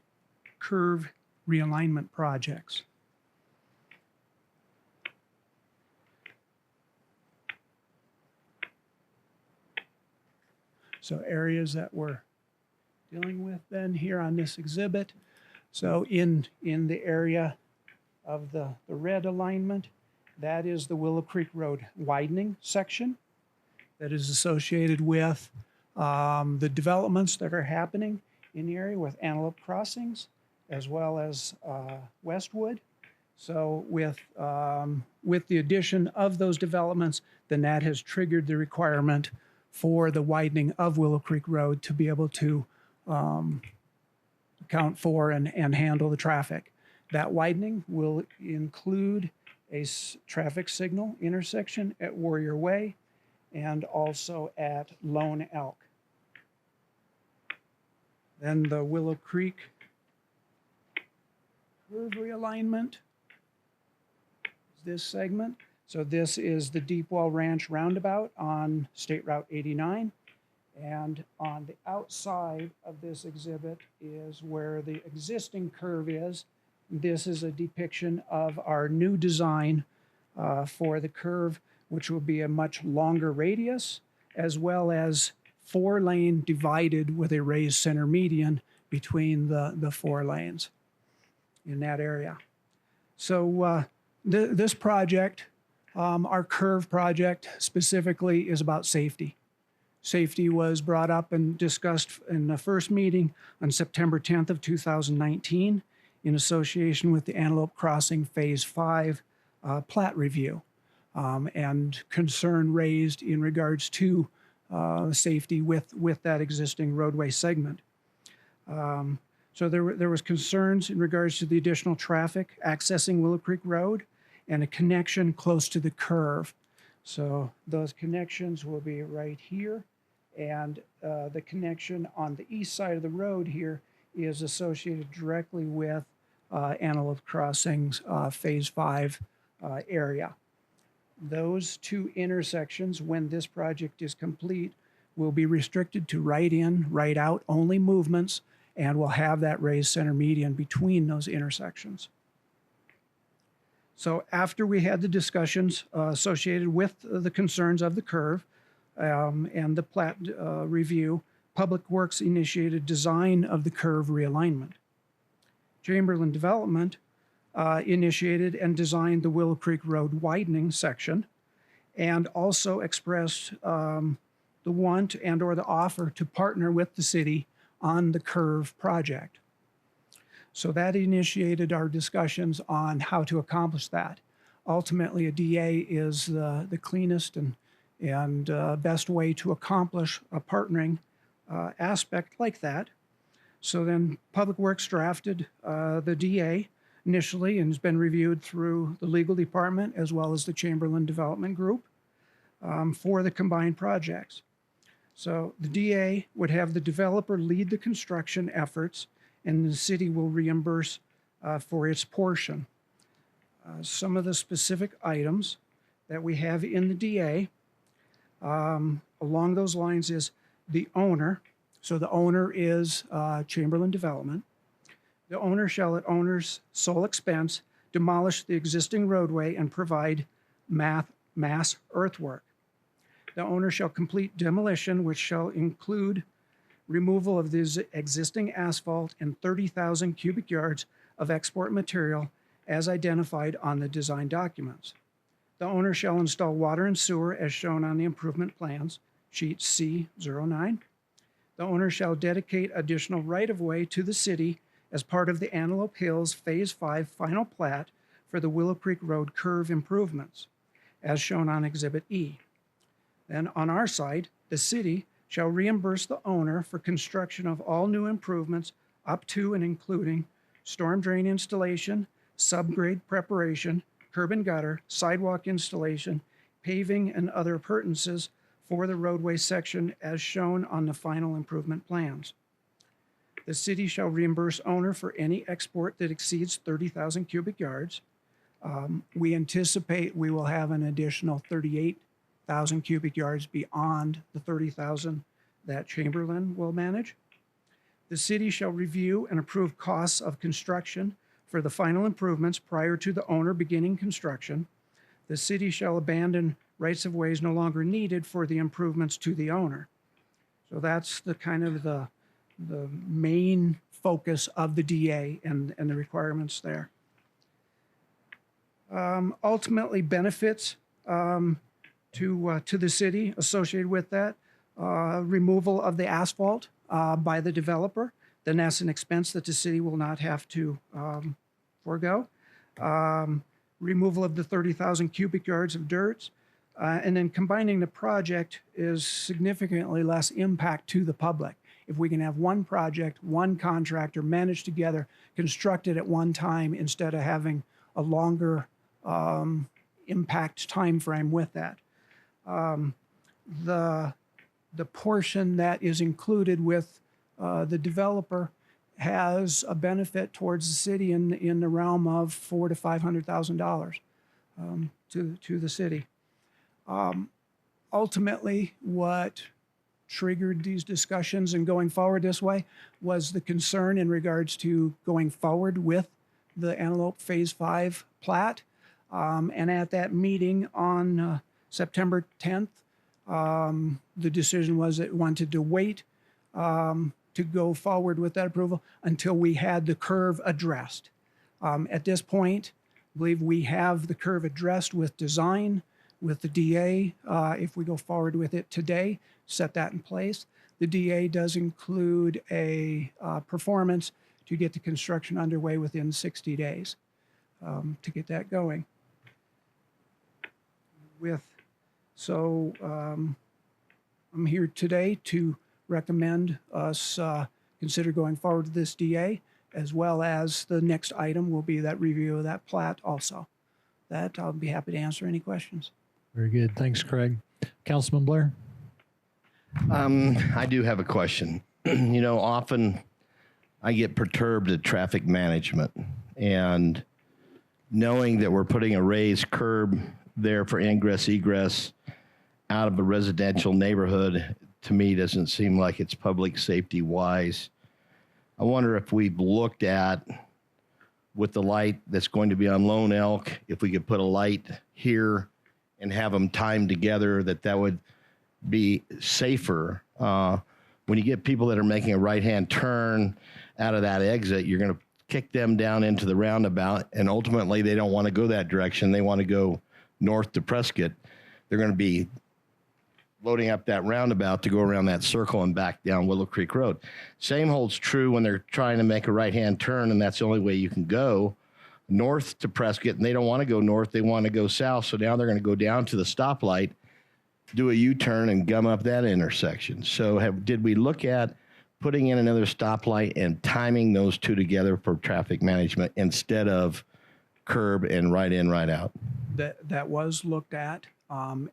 curve realignment projects. So areas that we're dealing with then here on this exhibit. So in the area of the red alignment, that is the Willow Creek Road widening section that is associated with the developments that are happening in the area with Antelope Crossings, as well as Westwood. So with the addition of those developments, then that has triggered the requirement for the widening of Willow Creek Road to be able to account for and handle the traffic. That widening will include a traffic signal intersection at Warrior Way and also at Lone Elk. Then the Willow Creek curve realignment is this segment. So this is the Deepwell Ranch roundabout on State Route 89. And on the outside of this exhibit is where the existing curve is. This is a depiction of our new design for the curve, which will be a much longer radius, as well as 4-lane divided with a raised center median between the 4 lanes in that area. So this project, our curve project specifically, is about safety. Safety was brought up and discussed in the first meeting on September 10th of 2019 in association with the Antelope Crossing Phase 5 plat review, and concern raised in regards to safety with that existing roadway segment. So there was concerns in regards to the additional traffic accessing Willow Creek Road and a connection close to the curve. So those connections will be right here, and the connection on the east side of the road here is associated directly with Antelope Crossing's Phase 5 area. Those two intersections, when this project is complete, will be restricted to right in, right out only movements, and will have that raised center median between those intersections. So after we had the discussions associated with the concerns of the curve and the plat review, Public Works initiated design of the curve realignment. Chamberlain Development initiated and designed the Willow Creek Road widening section, and also expressed the want and or the offer to partner with the city on the curve project. So that initiated our discussions on how to accomplish that. Ultimately, a DA is the cleanest and best way to accomplish a partnering aspect like that. So then Public Works drafted the DA initially and has been reviewed through the legal department as well as the Chamberlain Development Group for the combined projects. So the DA would have the developer lead the construction efforts, and the city will reimburse for its portion. Some of the specific items that we have in the DA along those lines is the owner. So the owner is Chamberlain Development. The owner shall at owner's sole expense demolish the existing roadway and provide mass earthwork. The owner shall complete demolition, which shall include removal of the existing asphalt and 30,000 cubic yards of export material as identified on the design documents. The owner shall install water and sewer as shown on the improvement plans, sheet C09. The owner shall dedicate additional right-of-way to the city as part of the Antelope Hills Phase 5 final plat for the Willow Creek Road curve improvements, as shown on Exhibit E. Then on our side, the city shall reimburse the owner for construction of all new improvements up to and including storm drain installation, subgrade preparation, curb and gutter, sidewalk installation, paving, and other appurtenances for the roadway section as shown on the final improvement plans. The city shall reimburse owner for any export that exceeds 30,000 cubic yards. We anticipate we will have an additional 38,000 cubic yards beyond the 30,000 that Chamberlain will manage. The city shall review and approve costs of construction for the final improvements prior to the owner beginning construction. The city shall abandon rights of ways no longer needed for the improvements to the owner. So that's the kind of the main focus of the DA and the requirements there. Ultimately, benefits to the city associated with that, removal of the asphalt by the developer, then that's an expense that the city will not have to forego. Removal of the 30,000 cubic yards of dirt, and then combining the project is significantly less impact to the public. If we can have one project, one contractor managed together, constructed at one time instead of having a longer impact time frame with that. The portion that is included with the developer has a benefit towards the city in the realm of $400,000 to $500,000 to the city. Ultimately, what triggered these discussions and going forward this way was the concern in regards to going forward with the Antelope Phase 5 plat. And at that meeting on September 10th, the decision was it wanted to wait to go forward with that approval until we had the curve addressed. At this point, I believe we have the curve addressed with design, with the DA, if we go forward with it today. set that in place. The DA does include a performance to get the construction underway within 60 days to get that going. I'm here today to recommend us consider going forward with this DA, as well as the next item will be that review of that plat also. That I'll be happy to answer any questions. Very good. Thanks, Craig. Councilman Blair? I do have a question. You know, often I get perturbed at traffic management, and knowing that we're putting a raised curb there for ingress, egress out of a residential neighborhood, to me, doesn't seem like it's public safety wise. I wonder if we've looked at, with the light that's going to be on Lone Elk, if we could put a light here and have them timed together, that would be safer. When you get people that are making a right-hand turn out of that exit, you're going to kick them down into the roundabout, and ultimately they don't want to go that direction. They want to go north to Prescott. They're going to be loading up that roundabout to go around that circle and back down Willow Creek Road. Same holds true when they're trying to make a right-hand turn, and that's the only way you can go north to Prescott, and they don't want to go north. They want to go south, so now they're going to go down to the stoplight, do a U-turn, and gum up that intersection. So did we look at putting in another stoplight and timing those two together for traffic management instead of curb and right in, right out? That was looked at,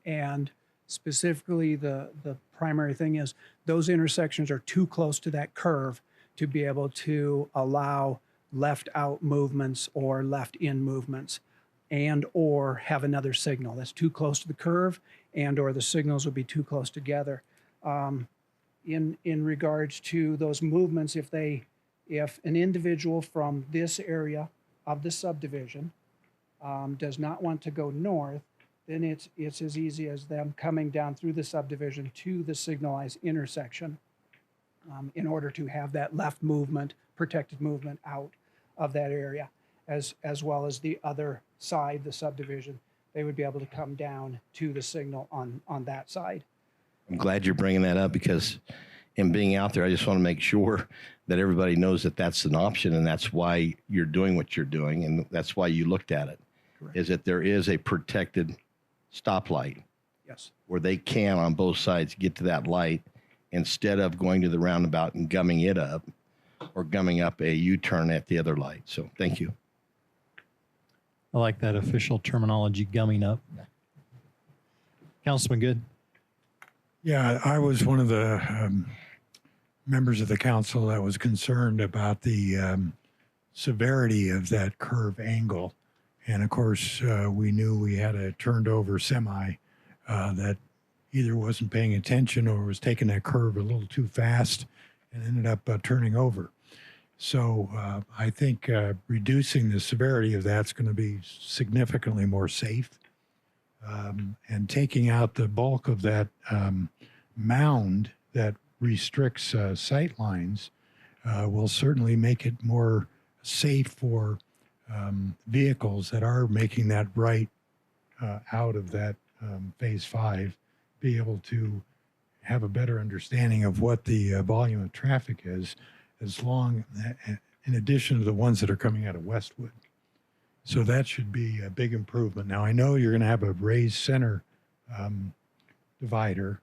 and specifically the primary thing is those intersections are too close to that curve to be able to allow left out movements or left in movements, and or have another signal that's too close to the curve, and or the signals will be too close together. In regards to those movements, if an individual from this area of the subdivision does not want to go north, then it's as easy as them coming down through the subdivision to the signalized intersection in order to have that left movement, protected movement out of that area, as well as the other side, the subdivision. They would be able to come down to the signal on that side. I'm glad you're bringing that up, because in being out there, I just want to make sure that everybody knows that that's an option, and that's why you're doing what you're doing, and that's why you looked at it. Correct. Is that there is a protected stoplight. Yes. Where they can, on both sides, get to that light instead of going to the roundabout and gumming it up or gumming up a U-turn at the other light. So thank you. I like that official terminology, gumming up. Councilman Good? Yeah, I was one of the members of the council that was concerned about the severity of that curve angle. And of course, we knew we had a turned over semi that either wasn't paying attention or was taking that curve a little too fast and ended up turning over. So I think reducing the severity of that's going to be significantly more safe. And taking out the bulk of that mound that restricts sight lines will certainly make it more safe for vehicles that are making that right out of that phase 5, be able to have a better understanding of what the volume of traffic is, in addition to the ones that are coming out of Westwood. So that should be a big improvement. Now, I know you're going to have a raised center divider,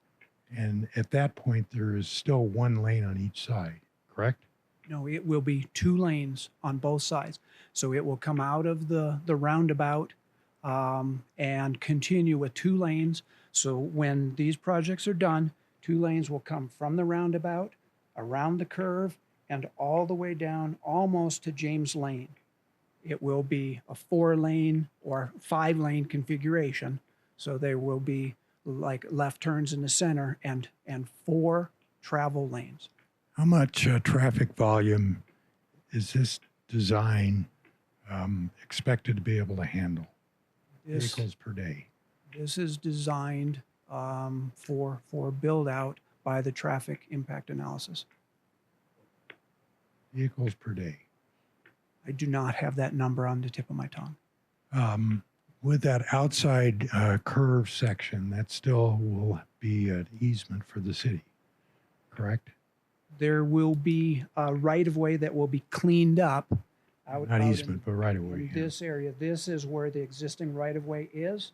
and at that point, there is still one lane on each side, correct? No, it will be 2 lanes on both sides. So it will come out of the roundabout and continue with 2 lanes. So when these projects are done, 2 lanes will come from the roundabout, around the curve, and all the way down almost to James Lane. It will be a 4-lane or 5-lane configuration. So there will be like left turns in the center and 4 travel lanes. How much traffic volume is this design expected to be able to handle? Vehicles per day. This is designed for build out by the traffic impact analysis. Vehicles per day. I do not have that number on the tip of my tongue. With that outside curve section, that still will be an easement for the city, correct? There will be a right-of-way that will be cleaned up out. Not out easement, but right away. in this area. This is where the existing right-of-way is.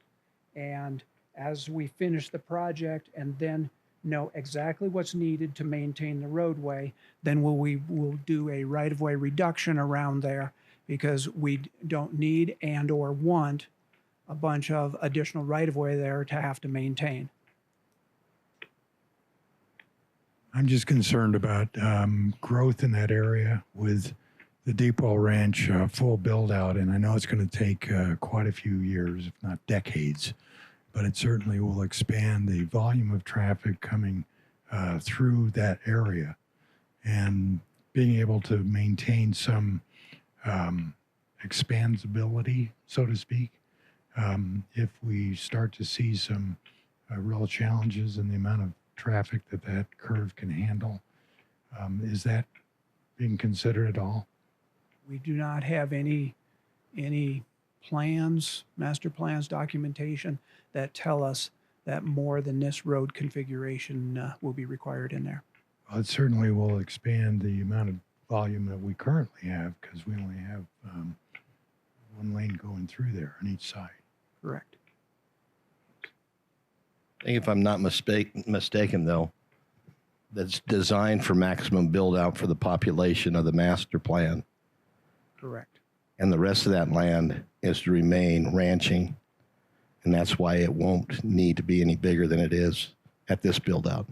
And as we finish the project and then know exactly what's needed to maintain the roadway, then we will do a right-of-way reduction around there, because we don't need and or want a bunch of additional right-of-way there to have to maintain. I'm just concerned about growth in that area with the Deepwell Ranch full build out. And I know it's going to take quite a few years, if not decades, but it certainly will expand the volume of traffic coming through that area, and being able to maintain some expandability, so to speak. If we start to see some real challenges in the amount of traffic that curve can handle, is that being considered at all? We do not have any plans, master plans, documentation that tell us that more than this road configuration will be required in there. Well, it certainly will expand the amount of volume that we currently have, because we only have one lane going through there on each side. Correct. I think if I'm not mistaken, though, that's designed for maximum build out for the population of the master plan. Correct. And the rest of that land is to remain ranching. And that's why it won't need to be any bigger than it is at this build out.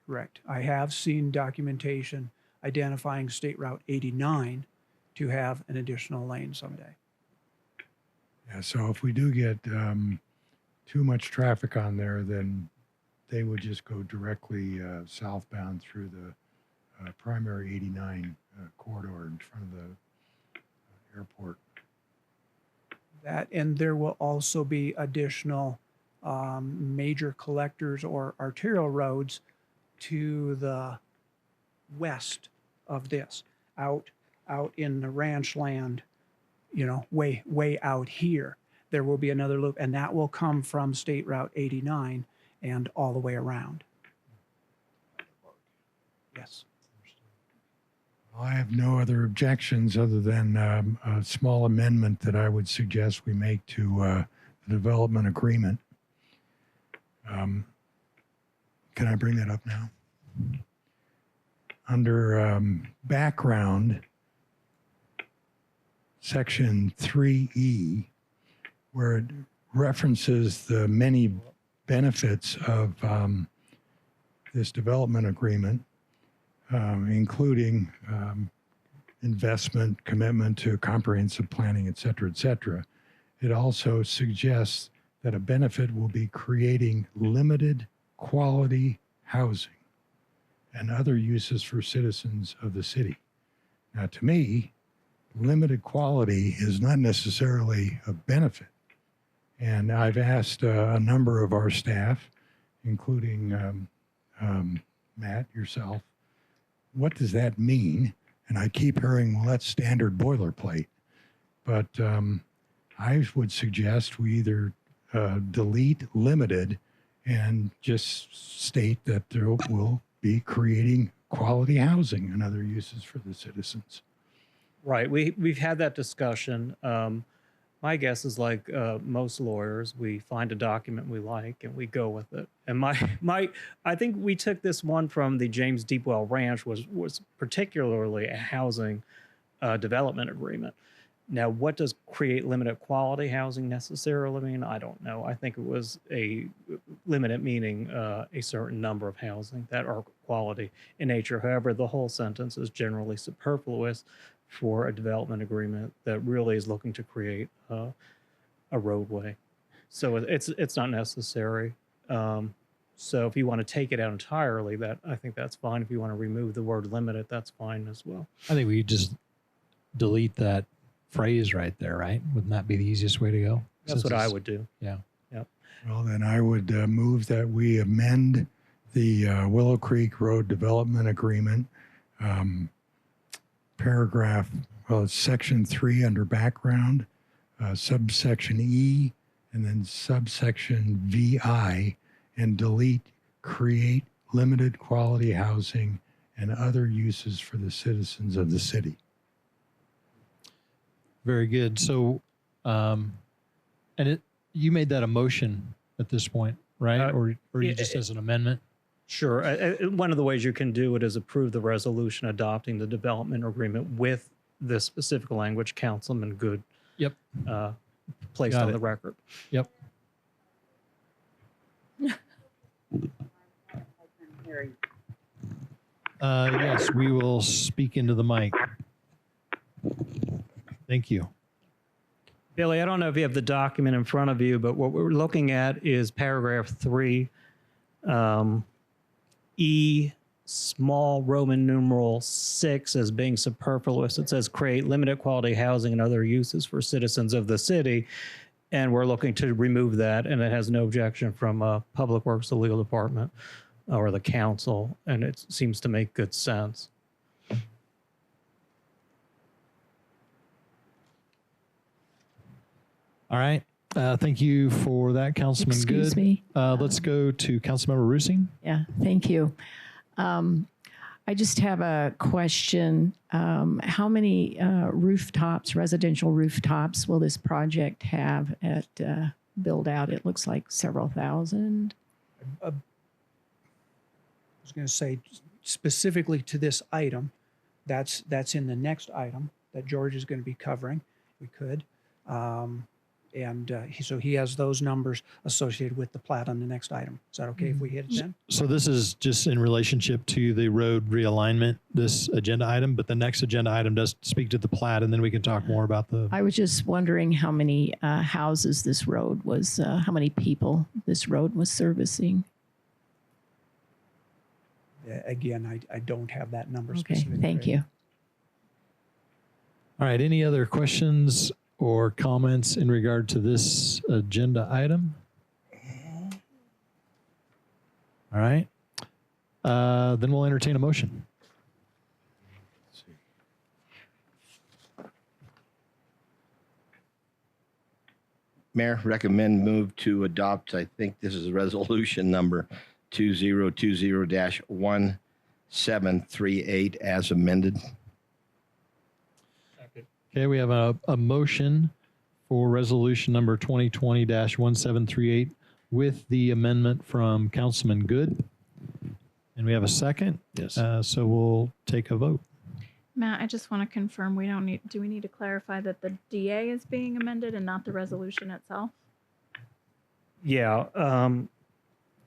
Correct. I have seen documentation identifying State Route 89 to have an additional lane someday. Yeah, so if we do get too much traffic on there, then they would just go directly southbound through the primary 89 corridor in front of the airport. That, and there will also be additional major collectors or arterial roads to the west of this, out in the ranch land, you know, way out here. There will be another loop, and that will come from State Route 89 and all the way around. Yes. I have no other objections other than a small amendment that I would suggest we make to the development agreement. Can I bring that up now? Under background, section 3E, where it references the many benefits of this development agreement, including investment, commitment to comprehensive planning, et cetera, et cetera. It also suggests that a benefit will be creating limited quality housing and other uses for citizens of the city. Now, to me, limited quality is not necessarily a benefit. And I've asked a number of our staff, including Matt, yourself, what does that mean? And I keep hearing, well, that's standard boilerplate. But I would suggest we either delete limited and just state that there will be creating quality housing and other uses for the citizens. Right. We've had that discussion. My guess is like most lawyers, we find a document we like and we go with it. And I think we took this one from the James Deepwell Ranch was particularly a housing development agreement. Now, what does create limited quality housing necessarily mean? I don't know. I think it was a limited meaning a certain number of housing that are quality in nature. However, the whole sentence is generally superfluous for a development agreement that really is looking to create a roadway. So it's not necessary. So if you want to take it out entirely, I think that's fine. If you want to remove the word limited, that's fine as well. I think we just delete that phrase right there, right? Wouldn't that be the easiest way to go? That's what I would do. Yeah. Yep. Well, then I would move that we amend the Willow Creek Road Development Agreement, paragraph, well, it's section 3 under background, subsection E, and then subsection VI, and delete create limited quality housing and other uses for the citizens of the city. Very good. So, you made that a motion at this point, right? Or you just as an amendment? Sure. One of the ways you can do it is approve the resolution adopting the development agreement with this specific language Councilman Good Yep. Placed Got on it. the record. Yep. Yes, we will speak into the mic. Thank you. Billy, I don't know if you have the document in front of you, but what we're looking at is paragraph 3, E, small Roman numeral 6 as being superfluous. It says create limited quality housing and other uses for citizens of the city. And we're looking to remove that, and it has no objection from Public Works, the legal department, or the council, and it seems to make good sense. All right. Thank you for that, Councilman Excuse Good. me. Let's go to Councilmember Roosing. Yeah, thank you. I just have a question. How many rooftops, residential rooftops, will this project have at build out? It looks like several thousand. I was going to say specifically to this item, that's in the next item that George is going to be covering. We could. So he has those numbers associated with the plat on the next item. Is that okay if we hit it then? So this is just in relationship to the road realignment, this agenda item, but the next agenda item does speak to the plat, and then we can talk more about the. I was just wondering how many houses this road was, how many people this road was servicing. Again, I don't have that number Okay, specifically. thank you. All right. Any other questions or comments in regard to this agenda item? All right. Then we'll entertain a motion. Mayor, recommend move to adopt, I think this is resolution number 2020-1738 as amended. Okay, we have a motion for resolution number 2020-1738 with the amendment from Councilman Good. And we have a second. Yes. So we'll take a vote. Matt, I just want to confirm do we need to clarify that the DA is being amended and not the resolution itself? Yeah.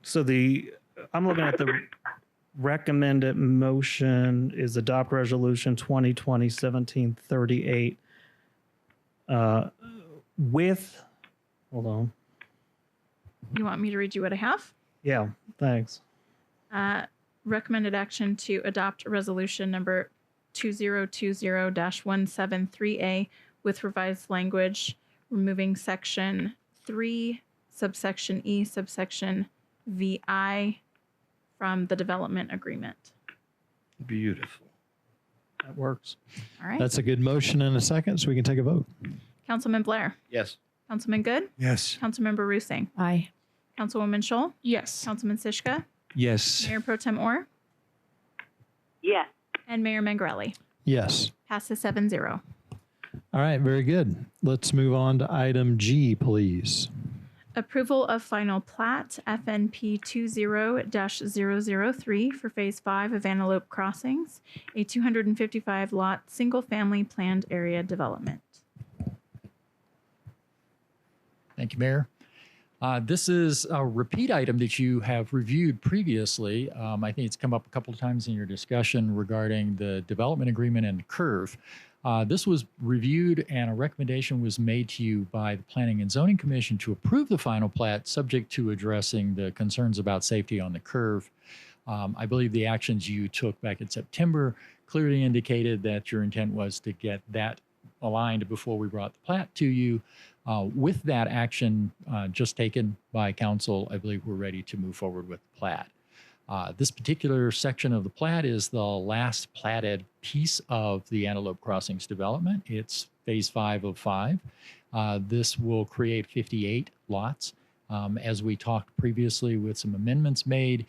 So I'm looking at the recommended motion is adopt resolution 2020-1738 with, hold on. You want me to read you what I have? Yeah, thanks. Recommended action to adopt resolution number 2020-173A with revised language, removing section 3, subsection E, subsection VI from the development agreement. Beautiful. That works. All right. That's a good motion and a second, so we can take a vote. Councilman Blair. Yes. Councilman Good. Yes. Councilmember Roosing. Aye. Councilwoman Scholl. Yes. Councilman Sischka. Yes. Mayor Pro Tem Orr. Yes. And Mayor Mangarelli. Yes. Passes 7-0. All right, very good. Let's move on to item G, please. Approval of final plat FNP 20-003 for Phase 5 of Antelope Crossings, a 255-lot single-family planned area development. Thank you, Mayor. This is a repeat item that you have reviewed previously. I think it's come up a couple of times in your discussion regarding the development agreement and curve. This was reviewed and a recommendation was made to you by the Planning and Zoning Commission to approve the final plat subject to addressing the concerns about safety on the curve. I believe the actions you took back in September clearly indicated that your intent was to get that aligned before we brought the plat to you. With that action just taken by council, I believe we're ready to move forward with the plat. This particular section of the plat is the last platted piece of the Antelope Crossings development. It's phase 5 of 5. This will create 58 lots. As we talked previously with some amendments made,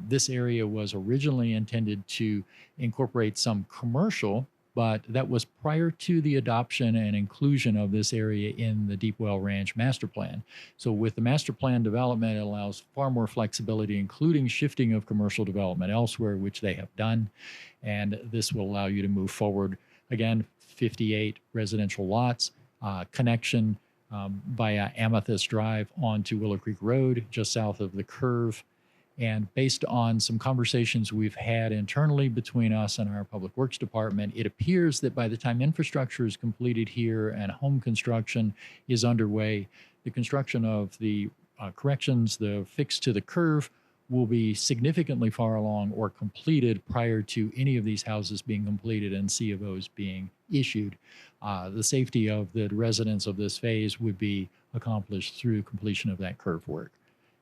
this area was originally intended to incorporate some commercial, but that was prior to the adoption and inclusion of this area in the Deep Well Ranch master plan. So with the master plan development, it allows far more flexibility, including shifting of commercial development elsewhere, which they have done. And this will allow you to move forward, again, 58 residential lots, connection via Amethyst Drive onto Willow Creek Road, just south of the curve. And based on some conversations we've had internally between us and our Public Works Department, it appears that by the time infrastructure is completed here and home construction is underway, the construction of the corrections, the fix to the curve, will be significantly far along or completed prior to any of these houses being completed and C of Os being issued. The safety of the residents of this phase would be accomplished through completion of that curve work.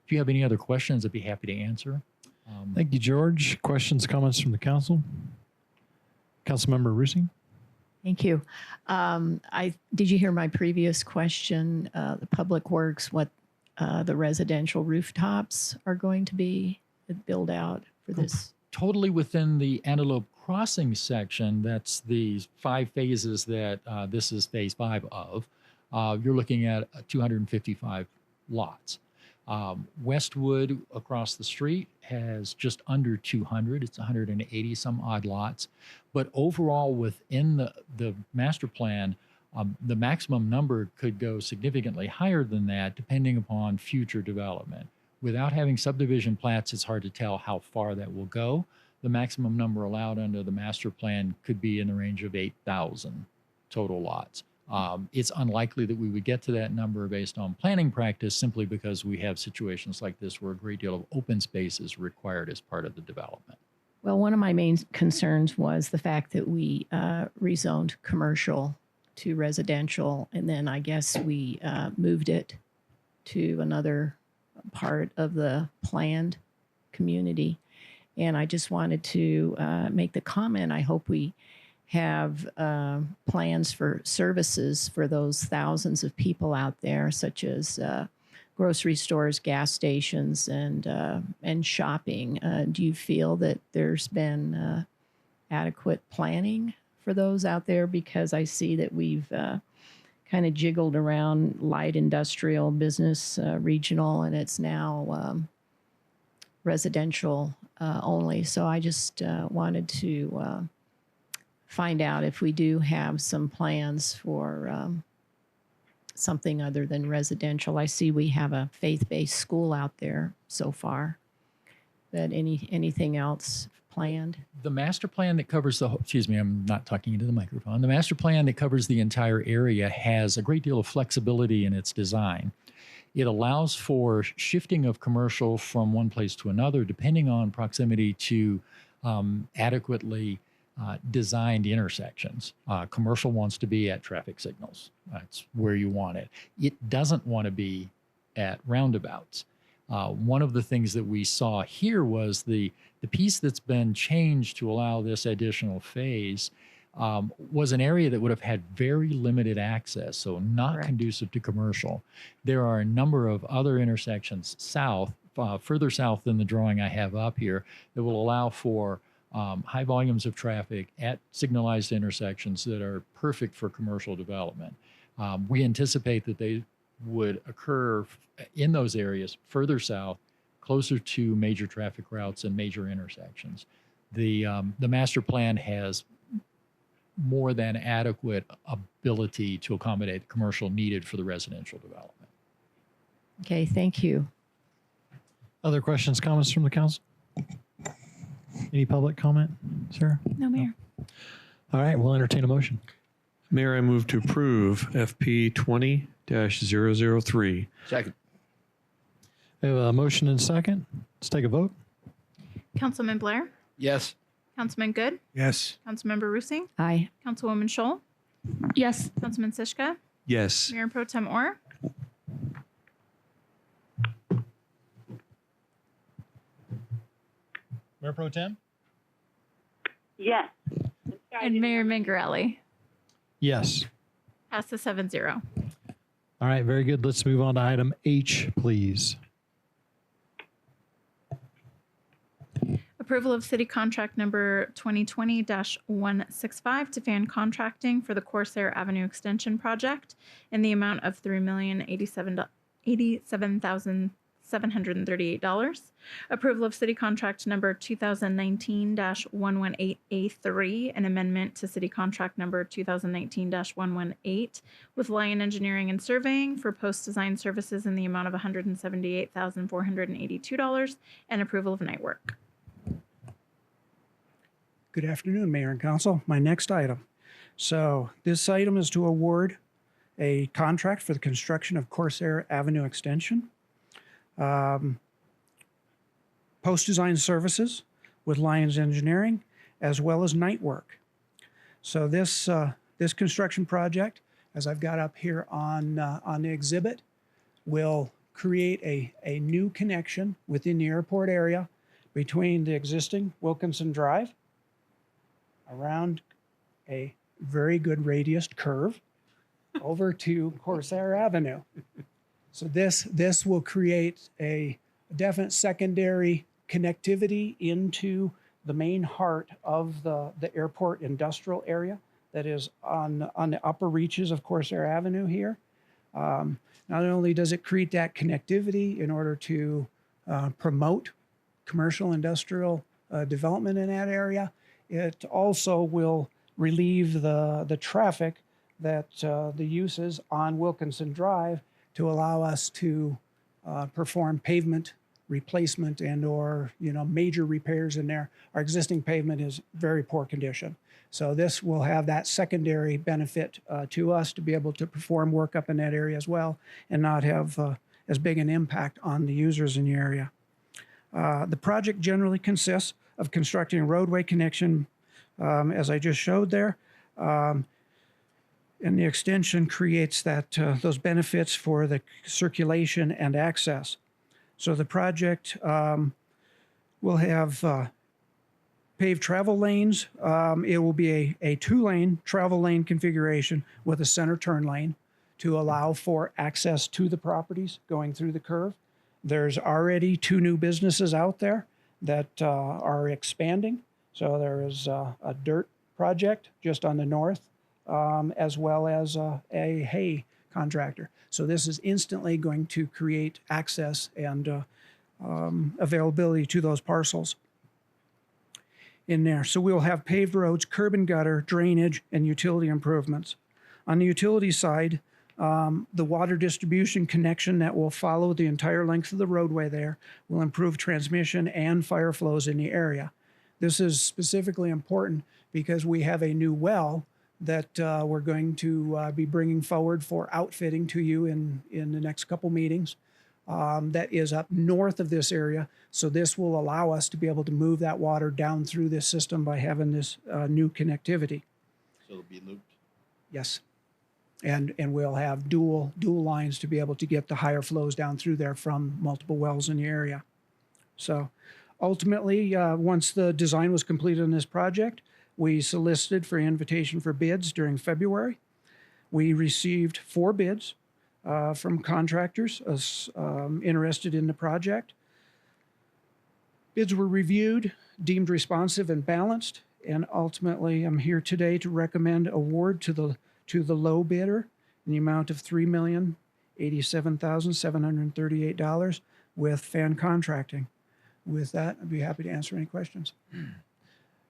If you have any other questions, I'd be happy to answer. Thank you, George. Questions, comments from the council? Councilmember Rusing? Thank you. Did you hear my previous question? The Public Works, what the residential rooftops are going to be built out for this? Totally within the Antelope Crossing section, that's the 5 phases that this is phase 5 of. You're looking at 255 lots. Westwood across the street has just under 200. It's 180 some odd lots. But overall within the master plan, the maximum number could go significantly higher than that depending upon future development. Without having subdivision plats, it's hard to tell how far that will go. The maximum number allowed under the master plan could be in the range of 8,000 total lots. It's unlikely that we would get to that number based on planning practice simply because we have situations like this where a great deal of open space is required as part of the development. Well, one of my main concerns was the fact that we rezoned commercial to residential, and then I guess we moved it to another part of the planned community. And I just wanted to make the comment, I hope we have plans for services for those thousands of people out there, such as grocery stores, gas stations, and shopping. Do you feel that there's been adequate planning for those out there? Because I see that we've kind of jiggled around light industrial, business, regional, and it's now residential only. So I just wanted to find out if we do have some plans for something other than residential. I see we have a faith-based school out there so far, but anything else planned? The master plan that covers the, excuse me, I'm not talking into the microphone. The master plan that covers the entire area has a great deal of flexibility in its design. It allows for shifting of commercial from one place to another, depending on proximity to adequately designed intersections. Commercial wants to be at traffic signals. That's where you want it. It doesn't want to be at roundabouts. One of the things that we saw here was the piece that's been changed to allow this additional phase was an area that would have had very limited access, so not Correct. conducive to commercial. There are a number of other intersections south, further south than the drawing I have up here, that will allow for high volumes of traffic at signalized intersections that are perfect for commercial development. We anticipate that they would occur in those areas further south, closer to major traffic routes and major intersections. The master plan has more than adequate ability to accommodate the commercial needed for the residential development. Okay, thank you. Other questions, comments from the council? Any public comment, Sarah? No, Mayor. All right, we'll entertain a motion. Mayor, I move to approve FP 20-003. Second. We have a motion and a second. Let's take a vote. Councilman Blair? Yes. Councilman Good? Yes. Councilmember Rusing? Aye. Councilwoman Scholl? Yes. Councilman Sischka? Yes. Mayor Pro Tem Orr? Mayor Pro Tem? Yes. And Mayor Mingarelli? Yes. Passes 7-0. All right, very good. Let's move on to item H, please. Approval of city contract number 2020-165 to Fan Contracting for the Corsair Avenue Extension Project in the amount of $3,087,738. Approval of city contract number 2019-118A3, an amendment to city contract number 2019-118 with Lion Engineering and Surveying for post-design services in the amount of $178,482, and approval of night work. Good afternoon, Mayor and Council. My next item. So this item is to award a contract for the construction of Corsair Avenue Extension. Post-design services with Lions Engineering, as well as night work. So this construction project, as I've got up here on the exhibit, will create a new connection within the airport area between the existing Wilkinson Drive around a very good radiused curve over to Corsair Avenue. So this will create a definite secondary connectivity into the main heart of the airport industrial area that is on the upper reaches of Corsair Avenue here. Not only does it create that connectivity in order to promote commercial industrial development in that area, it also will relieve the traffic that the uses on Wilkinson Drive to allow us to perform pavement replacement and or major repairs in there. Our existing pavement is very poor condition. So this will have that secondary benefit to us to be able to perform work up in that area as well and not have as big an impact on the users in the area. The project generally consists of constructing a roadway connection, as I just showed there. And the extension creates those benefits for the circulation and access. So the project will have paved travel lanes. It will be a two-lane travel lane configuration with a center turn lane to allow for access to the properties going through the curve. There's already 2 new businesses out there that are expanding. So there is a dirt project just on the north, as well as a hay contractor. So this is instantly going to create access and availability to those parcels in there. So we'll have paved roads, curb and gutter, drainage, and utility improvements. On the utility side, the water distribution connection that will follow the entire length of the roadway there will improve transmission and fire flows in the area. This is specifically important because we have a new well that we're going to be bringing forward for outfitting to you in the next couple meetings. That is up north of this area. So this will allow us to be able to move that water down through this system by having this new connectivity. So it'll be looped? Yes. And we'll have dual lines to be able to get the higher flows down through there from multiple wells in the area. So ultimately, once the design was completed on this project, we solicited for invitation for bids during February. We received 4 bids from contractors interested in the project. Bids were reviewed, deemed responsive and balanced, and ultimately I'm here today to recommend award to the low bidder in the amount of $3,087,738 with Fan Contracting. With that, I'd be happy to answer any questions.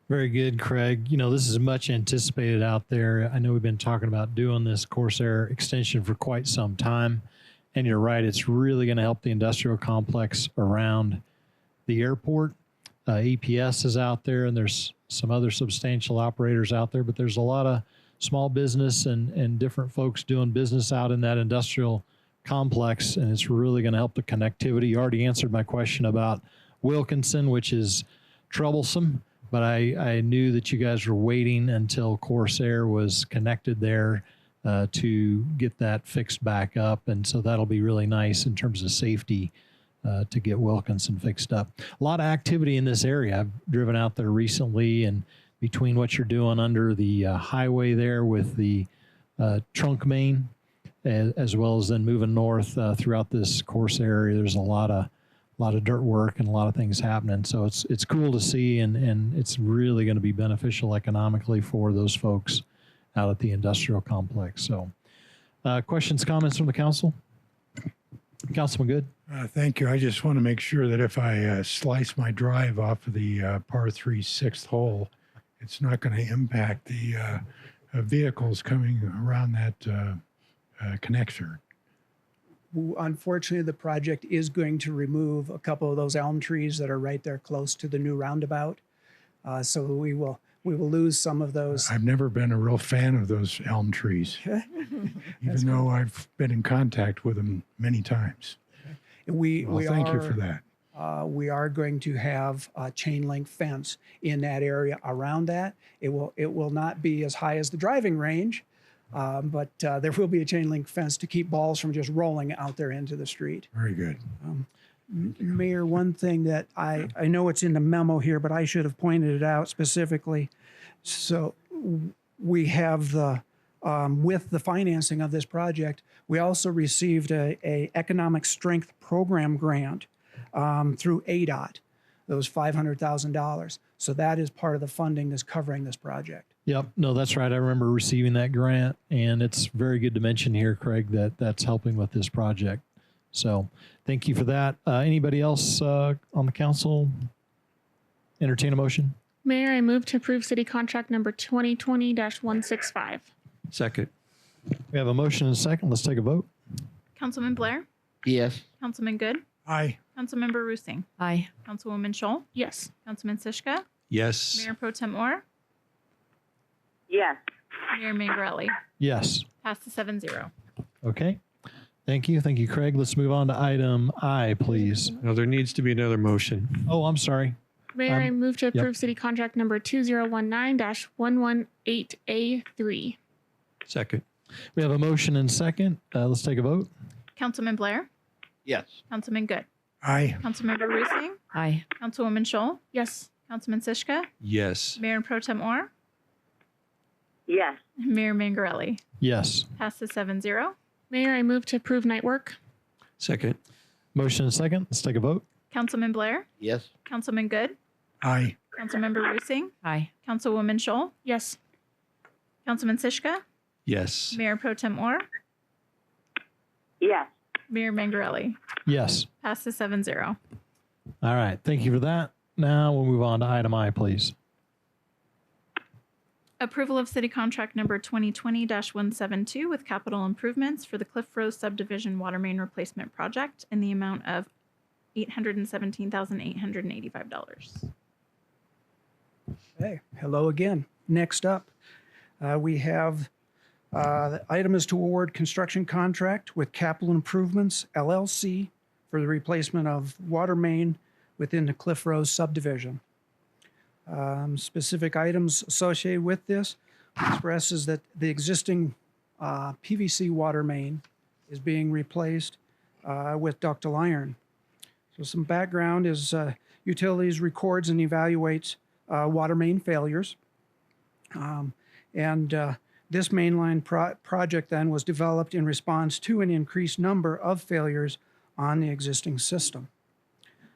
Very good, Craig. This is much anticipated out there. I know we've been talking about doing this Corsair extension for quite some time. And you're right, it's really going to help the industrial complex around the airport. EPS is out there, and there's some other substantial operators out there, but there's a lot of small business and different folks doing business out in that industrial complex, and it's really going to help the connectivity. You already answered my question about Wilkinson, which is troublesome, but I knew that you guys were waiting until Corsair was connected there to get that fixed back up, and so that'll be really nice in terms of safety to get Wilkinson fixed up. A lot of activity in this area. I've driven out there recently, and between what you're doing under the highway there with the trunk main as well as then moving north throughout this course area. There's a lot of dirt work and a lot of things happening. So it's cool to see, and it's really going to be beneficial economically for those folks out at the industrial complex. So questions, comments from the council? Councilman Good. Thank you. I just want to make sure that if I slice my drive off of the par 3 6th hole, it's not going to impact the vehicles coming around that connector. Unfortunately, the project is going to remove a couple of those elm trees that are right there close to the new roundabout. So we will lose some of those. I've never been a real fan of those elm trees, even though I've been in contact with them many times. Thank you for that. We are going to have a chain link fence in that area around that. It will not be as high as the driving range, but there will be a chain link fence to keep balls from just rolling out there into the street. Very good. Mayor, one thing that I know it's in the memo here, but I should have pointed it out specifically. So we have with the financing of this project, we also received a economic strength program grant through ADOT, those $500,000. So that is part of the funding that's covering this project. Yep. No, that's right. I remember receiving that grant, and it's very good to mention here, Craig, that that's helping with this project. So thank you for that. Anybody else on the council entertain a motion? Mayor, I move to approve city contract number 2020-165. Second. We have a motion and a second. Let's take a vote. Councilman Blair? Yes. Councilman Good? Aye. Councilmember Roosing? Aye. Councilwoman Scholl? Yes. Councilman Sischka? Yes. Mayor Pro Tem Orr? Yes. Mayor Mangarelli? Yes. Passes 7-0. Okay. Thank you. Thank you, Craig. Let's move on to item I, please. No, there needs to be another motion. Oh, I'm sorry. Mayor, I move to approve city contract number 2019-118A3. Second. We have a motion and second. Let's take a vote. Councilman Blair? Yes. Councilman Good? Aye. Councilmember Roosing? Aye. Councilwoman Scholl? Yes. Councilman Sischka? Yes. Mayor Pro Tem Orr? Yes. Mayor Mangarelli? Yes. Passes 7-0. Mayor, I move to approve night work. Second. Motion and second. Let's take a vote. Councilman Blair? Yes. Councilman Good? Aye. Councilmember Roosing? Aye. Councilwoman Scholl? Yes. Councilman Sischka? Yes. Mayor Pro Tem Orr? Yes. Mayor Mangarelli? Yes. Passes 7-0. All right. Thank you for that. Now we'll move on to item I, please. Approval of city contract number 2020-172 with capital improvements for the Cliff Rose subdivision water main replacement project in the amount of $817,885. Hey, hello again. Next up, we have the item is to award construction contract with Capital Improvements LLC for the replacement of water main within the Cliff Rose subdivision. Specific items associated with this expresses that the existing PVC water main is being replaced with ductile iron. So some background is utilities records and evaluates water main failures. This mainline project then was developed in response to an increased number of failures on the existing system.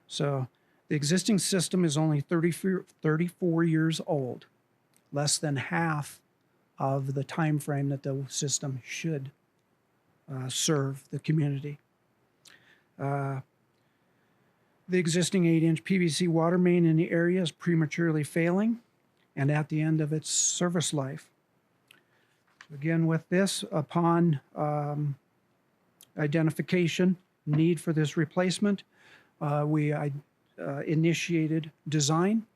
So the existing system is only 34 years old, less than half of the time frame that the system should serve the community. The existing 8-inch PVC water main in the area is prematurely failing and at the end of its service life. Again, with this, upon identification, need for this replacement, we initiated design.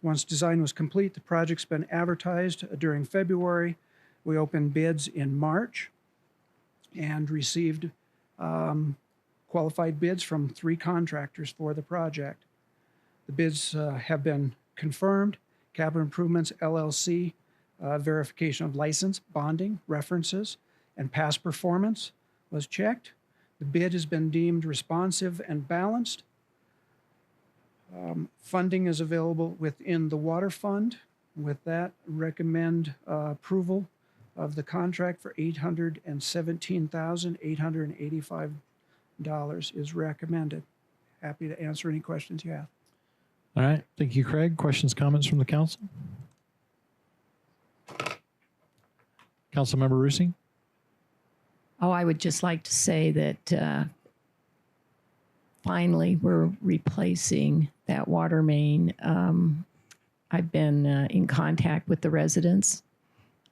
Once design was complete, the project's been advertised during February. We opened bids in March and received qualified bids from 3 contractors for the project. The bids have been confirmed. Capital Improvements LLC verification of license, bonding, references, and past performance was checked. The bid has been deemed responsive and balanced. Funding is available within the water fund. With that, recommend approval of the contract for $817,885 is recommended. Happy to answer any questions you have. All right. Thank you, Craig. Questions, comments from the council? Councilmember Rusi? Oh, I would just like to say that finally we're replacing that water main. I've been in contact with the residents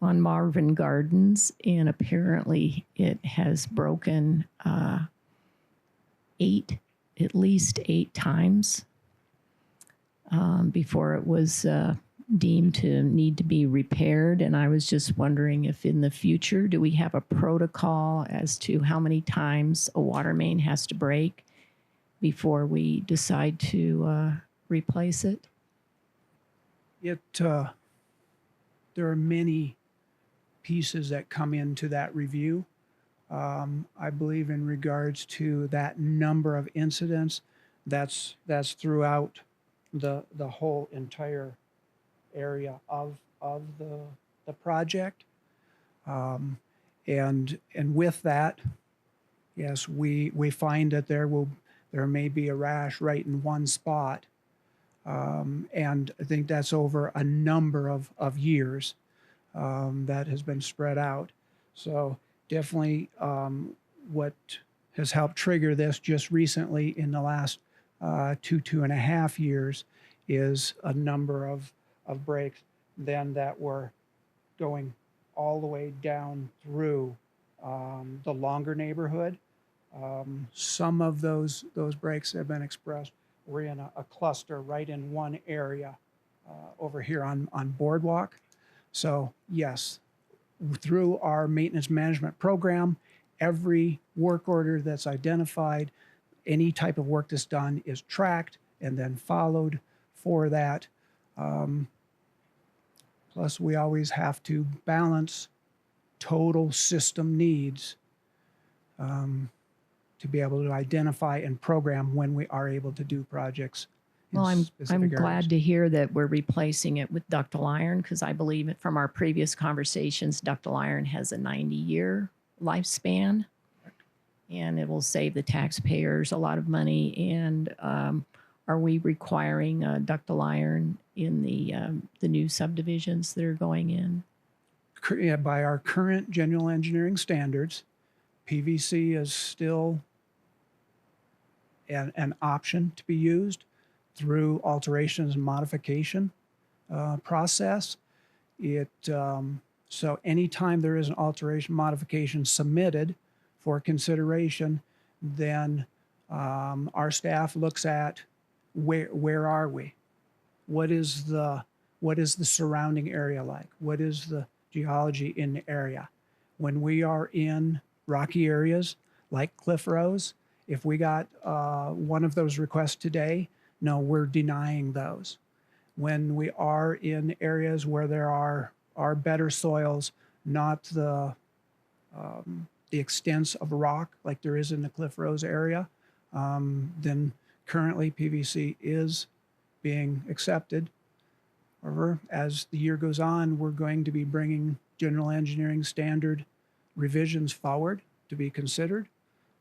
on Marvin Gardens, and apparently it has broken at least 8 times before it was deemed to need to be repaired. And I was just wondering if in the future, do we have a protocol as to how many times a water main has to break before we decide to replace it? There are many pieces that come into that review. I believe in regards to that number of incidents, that's throughout the whole entire area of the project. And with that, yes, we find that there may be a rash right in one spot. And I think that's over a number of years that has been spread out. So definitely what has helped trigger this just recently in the last 2.5 years is a number of breaks then that were going all the way down through the longer neighborhood. Some of those breaks have been expressed. We're in a cluster right in one area over here on Boardwalk. So yes, through our maintenance management program, every work order that's identified, any type of work that's done is tracked and then followed for that. Plus, we always have to balance total system needs to be able to identify and program when we are able to do projects. Well, I'm glad to hear that we're replacing it with ductile iron, because I believe from our previous conversations, ductile iron has a 90-year lifespan, and it will save the taxpayers a lot of money. And are we requiring ductile iron in the new subdivisions that are going in? Yeah, by our current general engineering standards, PVC is still an option to be used through alterations and modification process. So anytime there is an alteration modification submitted for consideration, then our staff looks at where are we? What is the surrounding area like? What is the geology in the area? When we are in rocky areas like Cliff Rose, if we got one of those requests today, no, we're denying those. When we are in areas where there are better soils, not the extents of rock like there is in the Cliff Rose area, then currently PVC is being accepted. However, as the year goes on, we're going to be bringing general engineering standard revisions forward to be considered.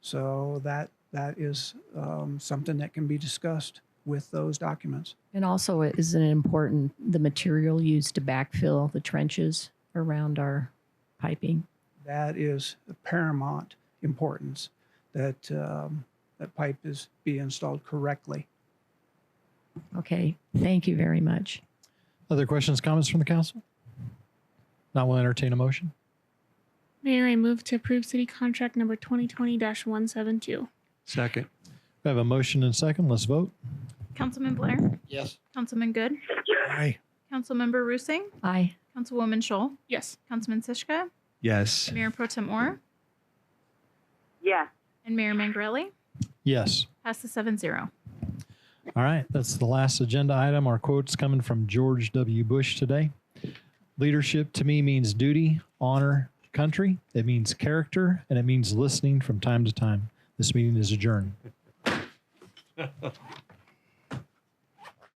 So that is something that can be discussed with those documents. And also, isn't it important the material used to backfill the trenches around our piping? That is the paramount importance, that that pipe be installed correctly. Okay, thank you very much. Other questions, comments from the council? Now we'll entertain a motion. Mayor, I move to approve city contract number 2020-172. Second. We have a motion and second. Let's vote. Councilman Blair? Yes. Councilman Good? Aye. Councilmember Rusing? Aye. Councilwoman Scholl? Yes. Councilman Sischka? Yes. Mayor Pro Tem Orr? Yes. And Mayor Mangarelli? Yes. Passes 7-0. All right. That's the last agenda item. Our quote's coming from George W. Bush today. Leadership to me means duty, honor, country. It means character, and it means listening from time to time. This meeting is adjourned.